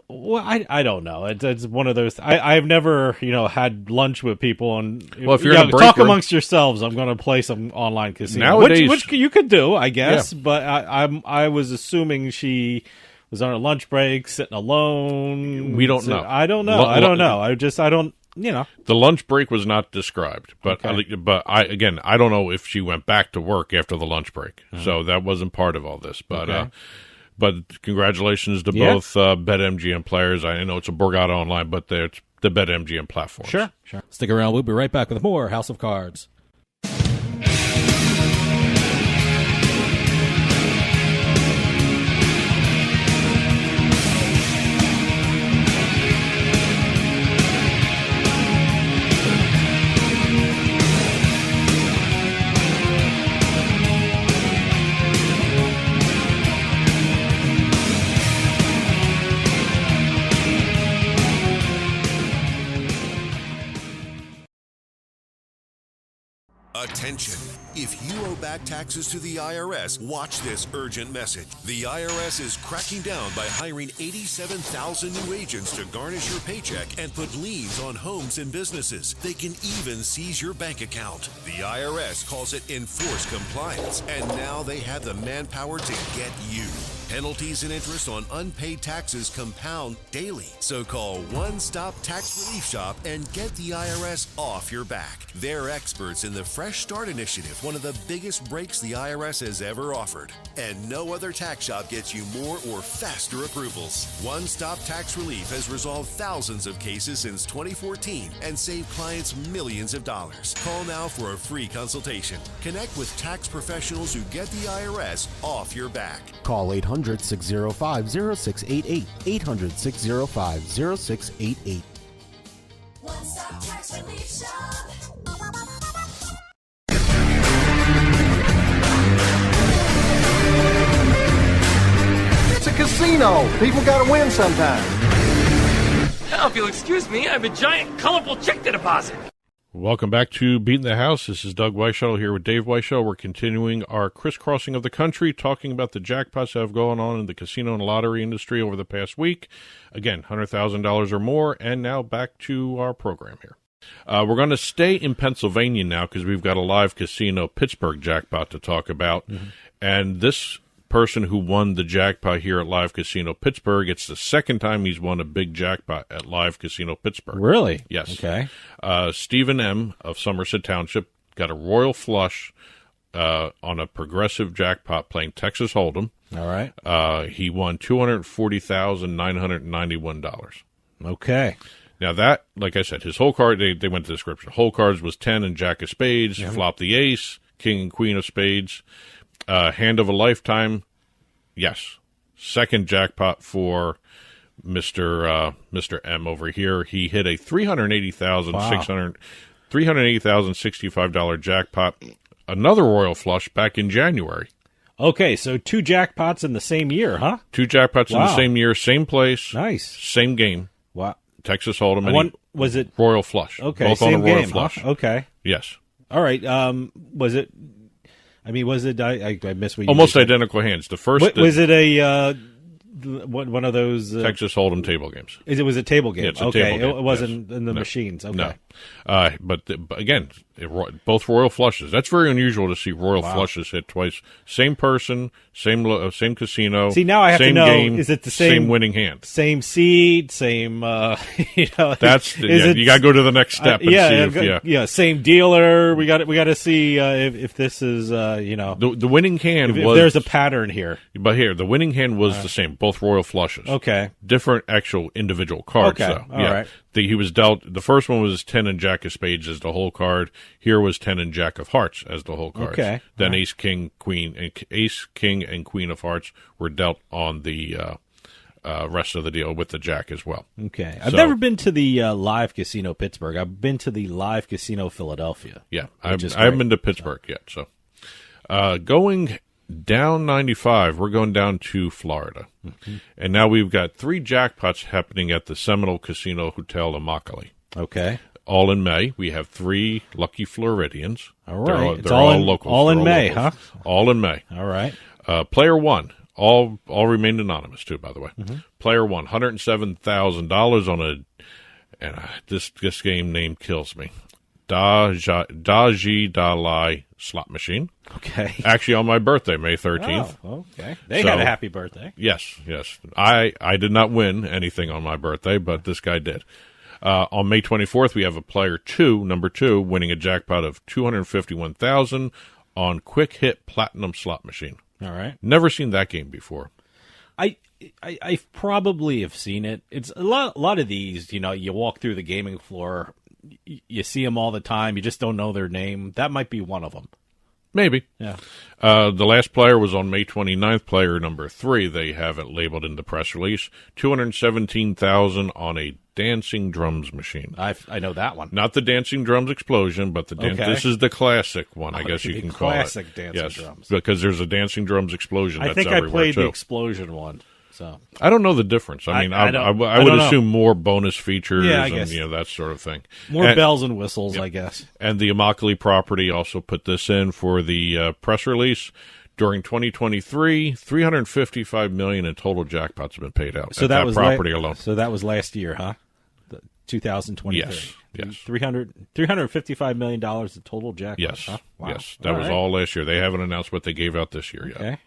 Well, I don't know. It's one of those. I've never had lunch with people and if you're in a break talk room, amongst yourselves. I'm going to play some online casino nowadays, which you could do, I guess. Yeah. But I was assuming she was on her lunch break, sitting alone. We don't know. I don't know. I don't know. I don't. The lunch break was not described, but I don't know if she went back to work after the lunch break. So that wasn't part of all this, but. But congratulations to both BetMGM players. I know it's a Borgata Online, but it's the BetMGM platform. Sure. Stick around. We'll be right back with more House of Cards. Attention. If you owe back taxes to the IRS, watch this urgent message. The IRS is cracking down by hiring 87,000 new agents to garnish your paycheck and put liens on homes and businesses. They can even seize your bank account. The IRS calls it enforced compliance, and now they have the manpower to get you. Penalties and interest on unpaid taxes compound daily. So call One Stop Tax Relief Shop and get the IRS off your back. They're experts in the Fresh Start Initiative, one of the biggest breaks the IRS has ever offered. And no other tax shop gets you more or faster approvals. One Stop Tax Relief has resolved thousands of cases since 2014 and saved clients millions of dollars. Call now for a free consultation. Connect with tax professionals who get the IRS off your back. Call 800-605-0688. 800-605-0688. One Stop Tax Relief Shop. It's a casino. People gotta win sometime. Now, if you'll excuse me, I have a giant, colorful check to deposit. Welcome back to Beatin the House. This is Doug Weishuttle here with Dave Weishuttle. We're continuing our crisscrossing of the country, talking about the jackpots that have gone on in the casino and lottery industry over the past week. Again, $100,000 or more, and now back to our program here. We're going to stay in Pennsylvania now because we've got a live casino Pittsburgh jackpot to talk about. And this person who won the jackpot here at Live Casino Pittsburgh, it's the second time he's won a big jackpot at Live Casino Pittsburgh. Really? Yes. Okay. Stephen M. of Somerset Township got a royal flush on a progressive jackpot playing Texas Hold'em. All right. He won $240,991. Okay. Now that, like I said, his whole card, they went to the description. Whole cards was 10 and Jack of Spades, flop the ace, King and Queen of Spades, hand of a lifetime, yes. Second jackpot for Mr. M over here. He hit a $380,065 jackpot. Another royal flush back in January. Okay, so 2 jackpots in the same year, huh? 2 jackpots in the same year, same place. Nice. Same game. Wow. Texas Hold'em. Was it royal flush? Okay, both same on a royal game, flush. Huh? Okay. Yes. All right. Was it? I mean, was it? I missed what you almost said. Identical hands. The first was it a one of those Texas Hold'em table games? It was a table game. Yeah, it's a okay, table game. It wasn't Yes. in the No. machines. Okay. No. But again, both royal flushes. That's very unusual to see royal Wow. flushes hit twice. Same person, same casino. See, now I have same to know: game, is it the same winning hand? Same seed, same. That's you got to go to the next step and see if same dealer. We got to see if this is the winning hand if was there's a pattern here. But here the winning hand was the same, both royal flushes. Okay, different actual individual cards. Okay, though. all right. He was dealt. The first one was 10 and Jack of Spades as the whole card. Here was 10 and Jack of Hearts as the whole card. Okay. Then Ace, King, Queen, and Ace, King, and Queen of Hearts were dealt on the rest of the deal with the Jack as well. Okay. I've never been to the Live Casino Pittsburgh. I've been to the Live Casino Philadelphia. Yeah, I haven't been to Pittsburgh yet. So going down 95, we're going down to Florida. Mm-hmm. And now we've got 3 jackpots happening at the Seminole Casino Hotel Immokalee. Okay. All in May. We have 3 lucky Floridians. All right. They're all locals. All in May, locals. huh? All in May. All right. Player 1. All remained anonymous, too, by the way. Mm-hmm. Player 1, $107,000 on this game name kills me. Daji Dalai slot machine. Okay. Actually, on my birthday, May 13th. Oh, okay. They had a happy birthday. Yes. I did not win anything on my birthday, but this guy did. On May 24th, we have a player 2, number 2, winning a jackpot of $251,000 on Quick Hit Platinum slot machine. All right. Never seen that game before. I probably have seen it. It's a lot of these, you walk through the gaming floor, you see them all the time, you just don't know their name. That might be one of them. Maybe. Yeah. The last player was on May 29th, player number 3. They have it labeled in the press release. $217,000 on a dancing drums machine. I know that one. Not the dancing drums explosion, but this is the classic one, I guess you can call it. Classic dancing drums. Because there's a dancing drums explosion. I think I played the explosion one. So I don't know the difference. I mean, I would assume more bonus features and that sort of thing. More bells and whistles, I guess. And the Immokalee property also put this in for the press release. During 2023, $355 million in total jackpots have been paid out. So that was property alone. So that was last year, huh? 2023. Yes. $355 million in total jackpots. Yes. Huh? Wow. Yes. That was all last year. They haven't announced what they gave out this year yet. Okay.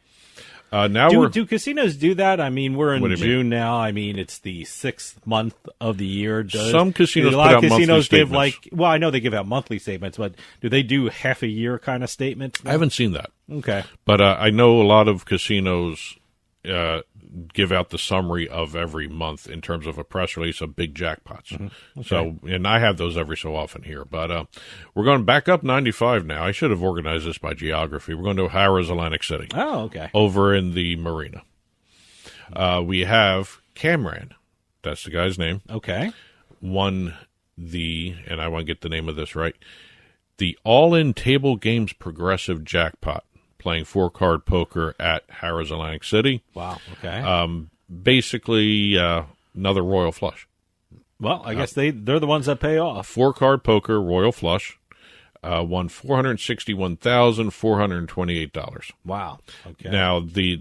Do casinos do that? I mean, we're in June now. I mean, it's the 6th month of the year. Some casinos a lot put of out casinos monthly give statements. I know they give out monthly statements, but do they do half a year kind of statements? I haven't seen that. Okay, but I know a lot of casinos give out the summary of every month in terms of a press release of big jackpots. Mm-hmm. Okay. So, and I have those every so often here. But we're going back up 95 now. I should have organized this by geography. We're going to Harrah's, Atlantic City. Oh, okay. Over in the marina. We have Cameron. That's the guy's name. Okay. Won and I want to get the name of this right, the All-In Table Games Progressive Jackpot, playing 4-card poker at Harrah's, Atlantic City. Wow, okay. Basically, another royal flush. Well, I guess they're the ones that pay off. 4-card poker, royal flush, won $461,428. Wow. Okay. Now, they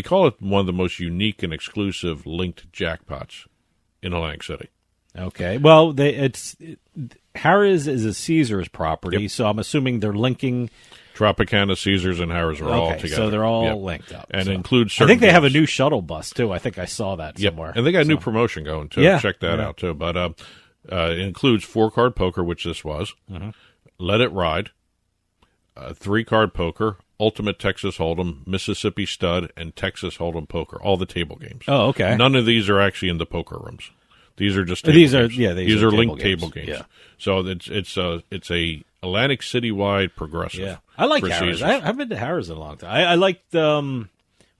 call it one of the most unique and exclusive linked jackpots in Atlantic City. Okay. Well, Harrah's is a Caesars property, so I'm assuming they're linking. Tropicana, Caesars, and Harrah's are all together. So they're all linked up. And includes I think they have a new shuttle bus, too. I think I saw that somewhere. And they got a new promotion going, too. Yeah. Check that out, too. But it includes 4-card poker, which this was, Let It Ride, 3-card poker, Ultimate Texas Hold'em, Mississippi Stud, and Texas Hold'em Poker, all the table games. Oh, okay. None of these are actually in the poker rooms. These are just these games. These are linked games. table games. Yeah. So it's a Atlantic City-wide progressive. Yeah, I like Harrah's. I've been to Harrah's in a long time. I liked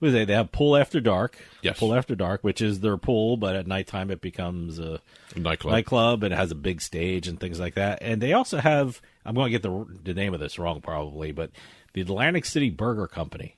what is it? They have Pool After Dark. Yes. Pool After Dark, which is their pool, but at nighttime it becomes a nightclub, and it has a big stage and things like that. And they also have, I'm going to get the name of this wrong probably, but the Atlantic City Burger Company.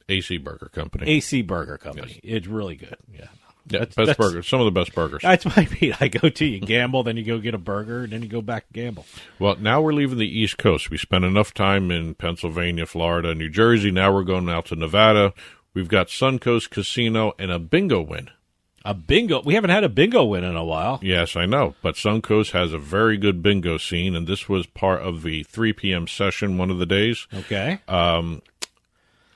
AC Burger Company. AC Burger Company. Yes. It's really good. Yeah. Yeah, best burgers. Some of the best burgers. That's what I mean. I go to, you gamble, then you go get a burger, and then you go back and gamble. Well, now we're leaving the East Coast. We spent enough time in Pennsylvania, Florida, New Jersey. Now we're going out to Nevada. We've got Suncoast Casino and a bingo win. A bingo? We haven't had a bingo win in a while. Yes, I know. But Suncoast has a very good bingo scene, and this was part of the 3 p.m. session one of the days. Okay.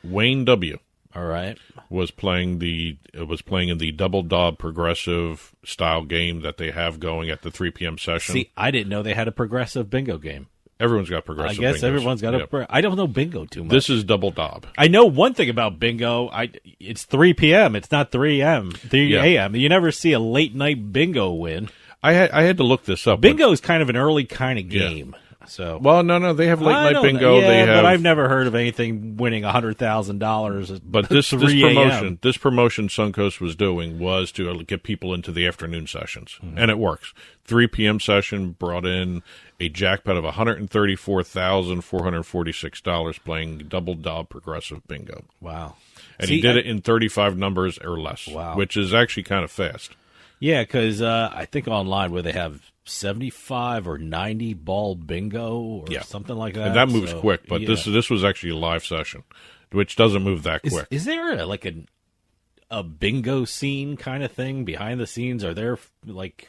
Wayne W. All right. was playing in the double daub progressive style game that they have going at the 3 p.m. session. See, I didn't know they had a progressive bingo game. Everyone's got progressive. I guess bingos. Everyone's got I don't know bingo too much. This is double daub. I know one thing about bingo. It's 3 p.m. It's not 3 a.m. 3 a.m. You never see a late night bingo win. I had to look this up. Bingo is kind of an early kind of game. So no, they have late night bingo. Yeah, but I've never heard of anything winning $100,000. But this promotion Suncoast was doing was to get people into the afternoon sessions, and it works. 3 p.m. session brought in a jackpot of $134,446 playing double daub progressive bingo. Wow! And he did it in 35 numbers or less. Wow, which is actually kind of fast. Yeah, because I think online where they have 75 or 90 ball bingo or something like that. And that moves quick, but this was actually a live session, which doesn't move that quick. Is there a bingo scene kind of thing behind the scenes? Are there like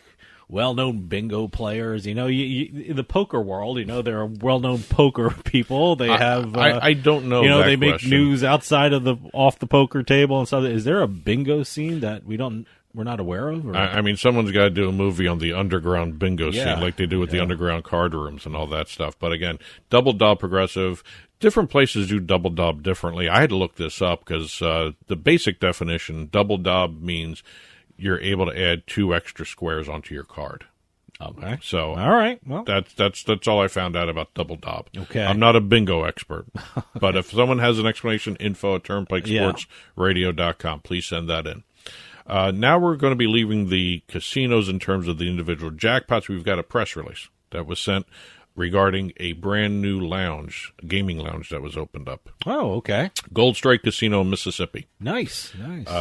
well-known bingo players? You in the poker world, there are well-known poker people. They have I don't know. They make question. news outside of off the poker table and stuff. Is there a bingo scene that we're not aware of? Or? I mean, someone's got to do a movie on the underground bingo scene like they do with the underground card rooms and all that stuff. But again, double daub progressive. Different places do double daub differently. I had to look this up because the basic definition, double daub means you're able to add 2 extra squares onto your card. Okay. So all right. Well, that's all I found out about double daub. Okay. I'm not a bingo expert, but if someone has an explanation, info@turnpikesportsradio.com. Please send that in. Now we're going to be leaving the casinos in terms of the individual jackpots. We've got a press release that was sent regarding a brand new gaming lounge that was opened up. Oh, okay. Gold Strike Casino, Mississippi. Nice.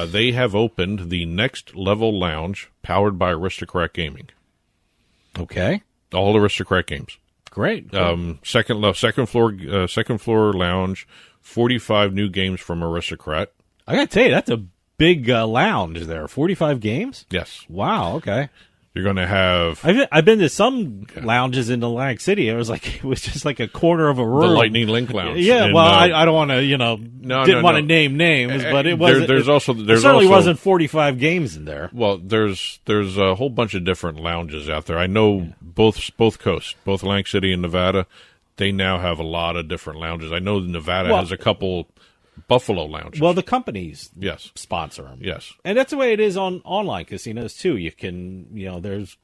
They have opened the Next Level Lounge powered by Aristocrat Gaming. Okay. All Aristocrat games. Great. Second floor lounge, 45 new games from Aristocrat. I got to tell you, that's a big lounge there. 45 games? Yes. Wow, okay. You're going to have... I've been to some lounges in Atlantic City. It was just like a corner of a room. The Lightning Link Lounge. Yeah, and, I don't want to, didn't want to name names, but it wasn't... There certainly wasn't 45 games in there. Well, there's a whole bunch of different lounges out there. I know both coasts, both Atlantic City and Nevada, they now have a lot of different lounges. I know Nevada has a couple... Buffalo lounges. Well, the companies sponsor them. Yes. And that's the way it is on online casinos, too. You can, there's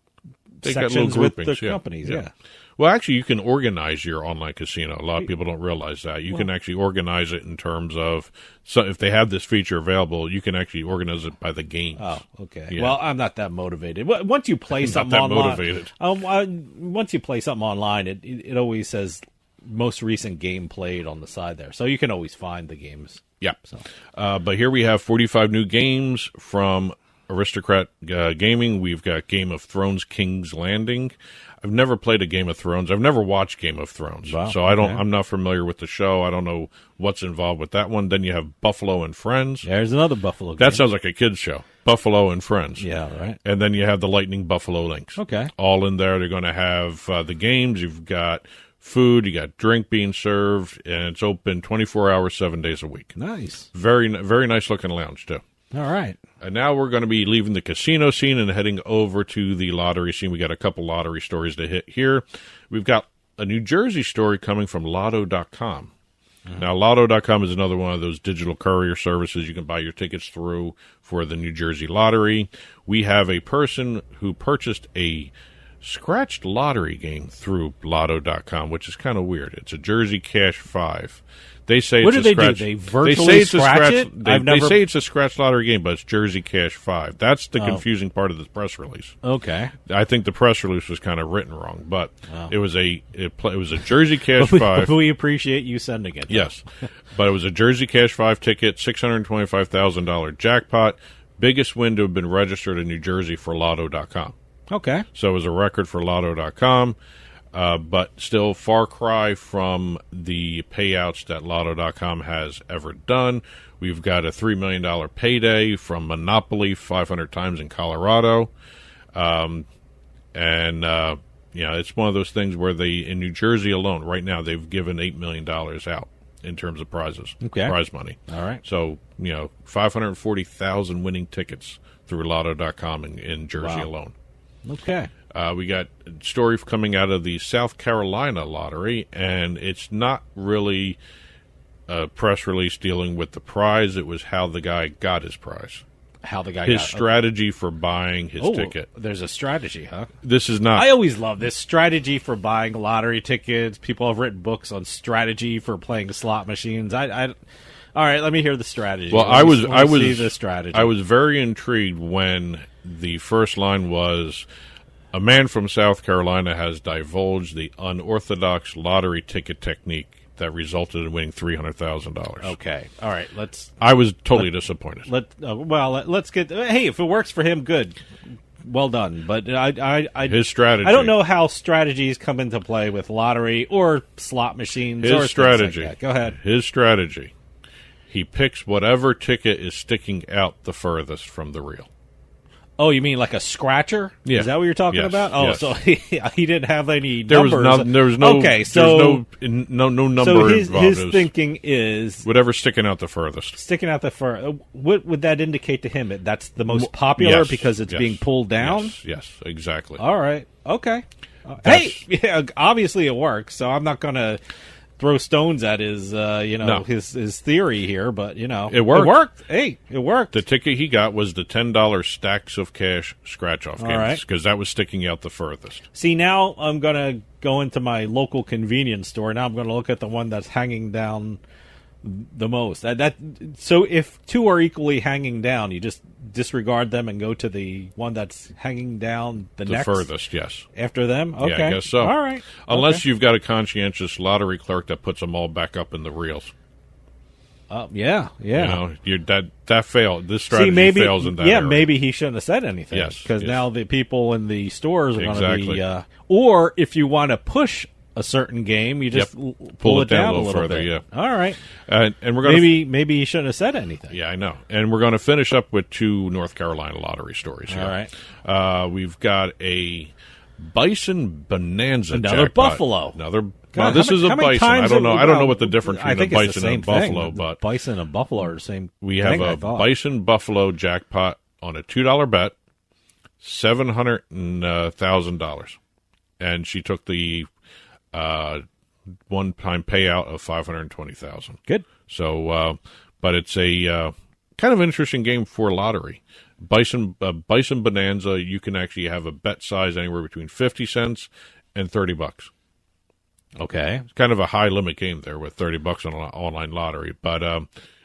sections with the companies. Yeah. Well, actually, you can organize your online casino. A lot of people don't realize that. You can actually organize it in terms of, so if they have this feature available, you can actually organize it by the games. Oh, okay. Yeah. Well, I'm not that motivated. Once you play something online, once you play something online, it always says most recent game played on the side there, so you can always find the games. Yeah. So, but here we have 45 new games from Aristocrat Gaming. We've got Game of Thrones: King's Landing. I've never played a Game of Thrones. I've never watched Game of Thrones, so I'm not familiar with the show. I don't know what's involved with that one. Then you have Buffalo and Friends. There's another Buffalo game. That sounds like a kid's show. Buffalo and Friends. Yeah, right. And then you have the Lightning Buffalo Links. Okay. All in there. They're going to have the games. You've got food, you got drink being served, and it's open 24 hours, 7 days a week. Nice. Very, very nice looking lounge, too. All right. And now we're going to be leaving the casino scene and heading over to the lottery scene. We got a couple lottery stories to hit here. We've got a New Jersey story coming from Lotto.com. Now, Lotto.com is another one of those digital courier services you can buy your tickets through for the New Jersey lottery. We have a person who purchased a scratched lottery game through Lotto.com, which is kind of weird. It's a Jersey Cash 5. They say what it's do a scratch. Do? They virtually scratch it? They say it's a scratch lottery game, but it's Jersey Cash 5. That's the confusing part of this press release. Okay. I think the press release was kind of written wrong, but it was a Jersey Cash 5. We appreciate you sending it. Yes, but it was a Jersey Cash 5 ticket, $625,000 jackpot, biggest win to have been registered in New Jersey for Lotto.com. Okay. So it was a record for Lotto.com. But still far cry from the payouts that Lotto.com has ever done. We've got a $3 million payday from Monopoly 500 times in Colorado. It's one of those things where in New Jersey alone, right now, they've given $8 million out in terms of prizes, prize money. All right. So, 540,000 winning tickets through Lotto.com in Jersey alone. Okay. We got a story coming out of the South Carolina lottery, and it's not really a press release dealing with the prize. It was how the guy got his prize. How the guy his got strategy for buying his ticket. There's a strategy, huh? This is not. I always love this strategy for buying lottery tickets. People have written books on strategy for playing slot machines. All right, let me hear the strategy. Well, I was see the strategy. I was very intrigued when the first line was, a man from South Carolina has divulged the unorthodox lottery ticket technique that resulted in winning $300,000. Okay, all right. I was totally disappointed. Let's get. Hey, if it works for him, good. Well done. But his strategy. I don't know how strategies come into play with lottery or slot machines. His strategy. Like that. Go ahead. His strategy. He picks whatever ticket is sticking out the furthest from the reel. Oh, you mean like a scratcher? Yeah. Is that what you're talking about? Oh, yes. So he didn't have any there numbers. There was no. Okay, so no number so involved. His thinking is whatever's sticking out the furthest. Sticking out the furthest. What would that indicate to him? That's the most popular because it's being pulled down. Yes, exactly. All right. Okay. Obviously it works. So I'm not going to throw stones at his, his theory here, but it worked. It worked. Hey, it worked. The ticket he got was the $10 stacks of cash scratch-off games because that was sticking out the furthest. See, now I'm going to go into my local convenience store. Now I'm going to look at the one that's hanging down the most. So if two are equally hanging down, you just disregard them and go to the one that's hanging down the next? Furthest, yes. After them? Okay. Yeah, I guess so. All right. Unless you've got a conscientious lottery clerk that puts them all back up in the reels. Yeah. That failed. This strategy fails in that area. Maybe he shouldn't have said anything. Yes. Because now the people in the stores are going to be... or if you want to push a certain game, you just pull it down a little further. bit. Yeah. All right. And we're going maybe he shouldn't have said anything. Yeah, I know. And we're going to finish up with two North Carolina lottery stories here. All right. We've got a Bison Bonanza Another jackpot. Buffalo. Well, this is a bison. I don't know. I don't know what the difference between a bison and a buffalo, but bison and buffalo are the same. We have a bison buffalo jackpot on a $2 bet, $700,000, and she took the one-time payout of $520,000. Good. So, but it's a kind of interesting game for lottery. Bison Bonanza. You can actually have a bet size anywhere between 50 cents and $30. Okay. It's kind of a high limit game there with $30 on an online lottery. But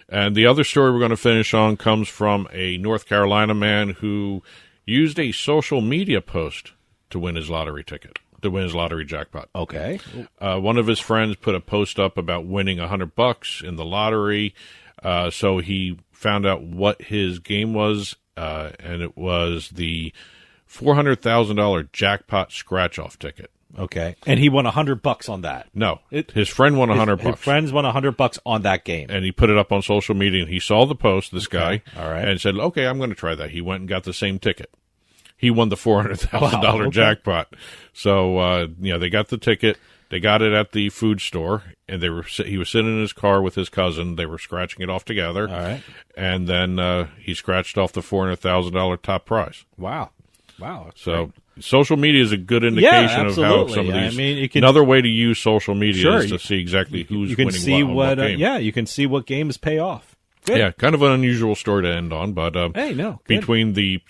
and the other story we're going to finish on comes from a North Carolina man who used a social media post to win his lottery ticket, to win his lottery jackpot. Okay. One of his friends put a post up about winning $100 in the lottery. So he found out what his game was, and it was the $400,000 jackpot scratch-off ticket. Okay, and he won $100 on that. No, his friend won $100. His friends won $100 on that game, and he put it up on social media. And he saw the post, this guy, all right, and said, "Okay, I'm going to try that." He went and got the same ticket. He won the $400,000 jackpot. So they got the ticket. They got it at the food store, and he was sitting in his car with his cousin. They were scratching it off together. All right, and then he scratched off the $400,000 top prize. Wow. So great. Social media is a good indication of how some of these. I mean, another way to use social media is to see exactly who's winning what game. You can see what games pay off. Good. Yeah, kind of an unusual story to end on, but hey, no, between the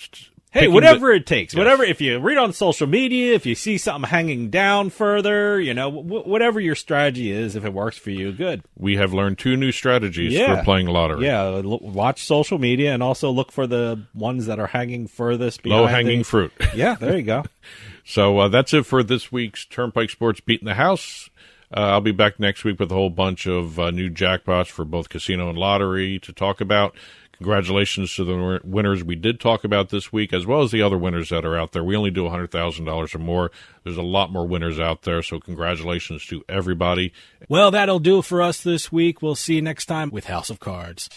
Hey, whatever it takes. Yes. Whatever, if you read on social media, if you see something hanging down further, whatever your strategy is, if it works for you, good. We have learned 2 new strategies for playing lottery. Yeah, watch social media and also look for the ones that are hanging furthest behind. Low-hanging fruit. Yeah, there you go. So that's it for this week's Turnpike Sports Beatin the House. I'll be back next week with a whole bunch of new jackpots for both casino and lottery to talk about. Congratulations to the winners we did talk about this week, as well as the other winners that are out there. We only do $100,000 or more. There's a lot more winners out there, so congratulations to everybody. Well, that'll do it for us this week. We'll see you next time with House of Cards.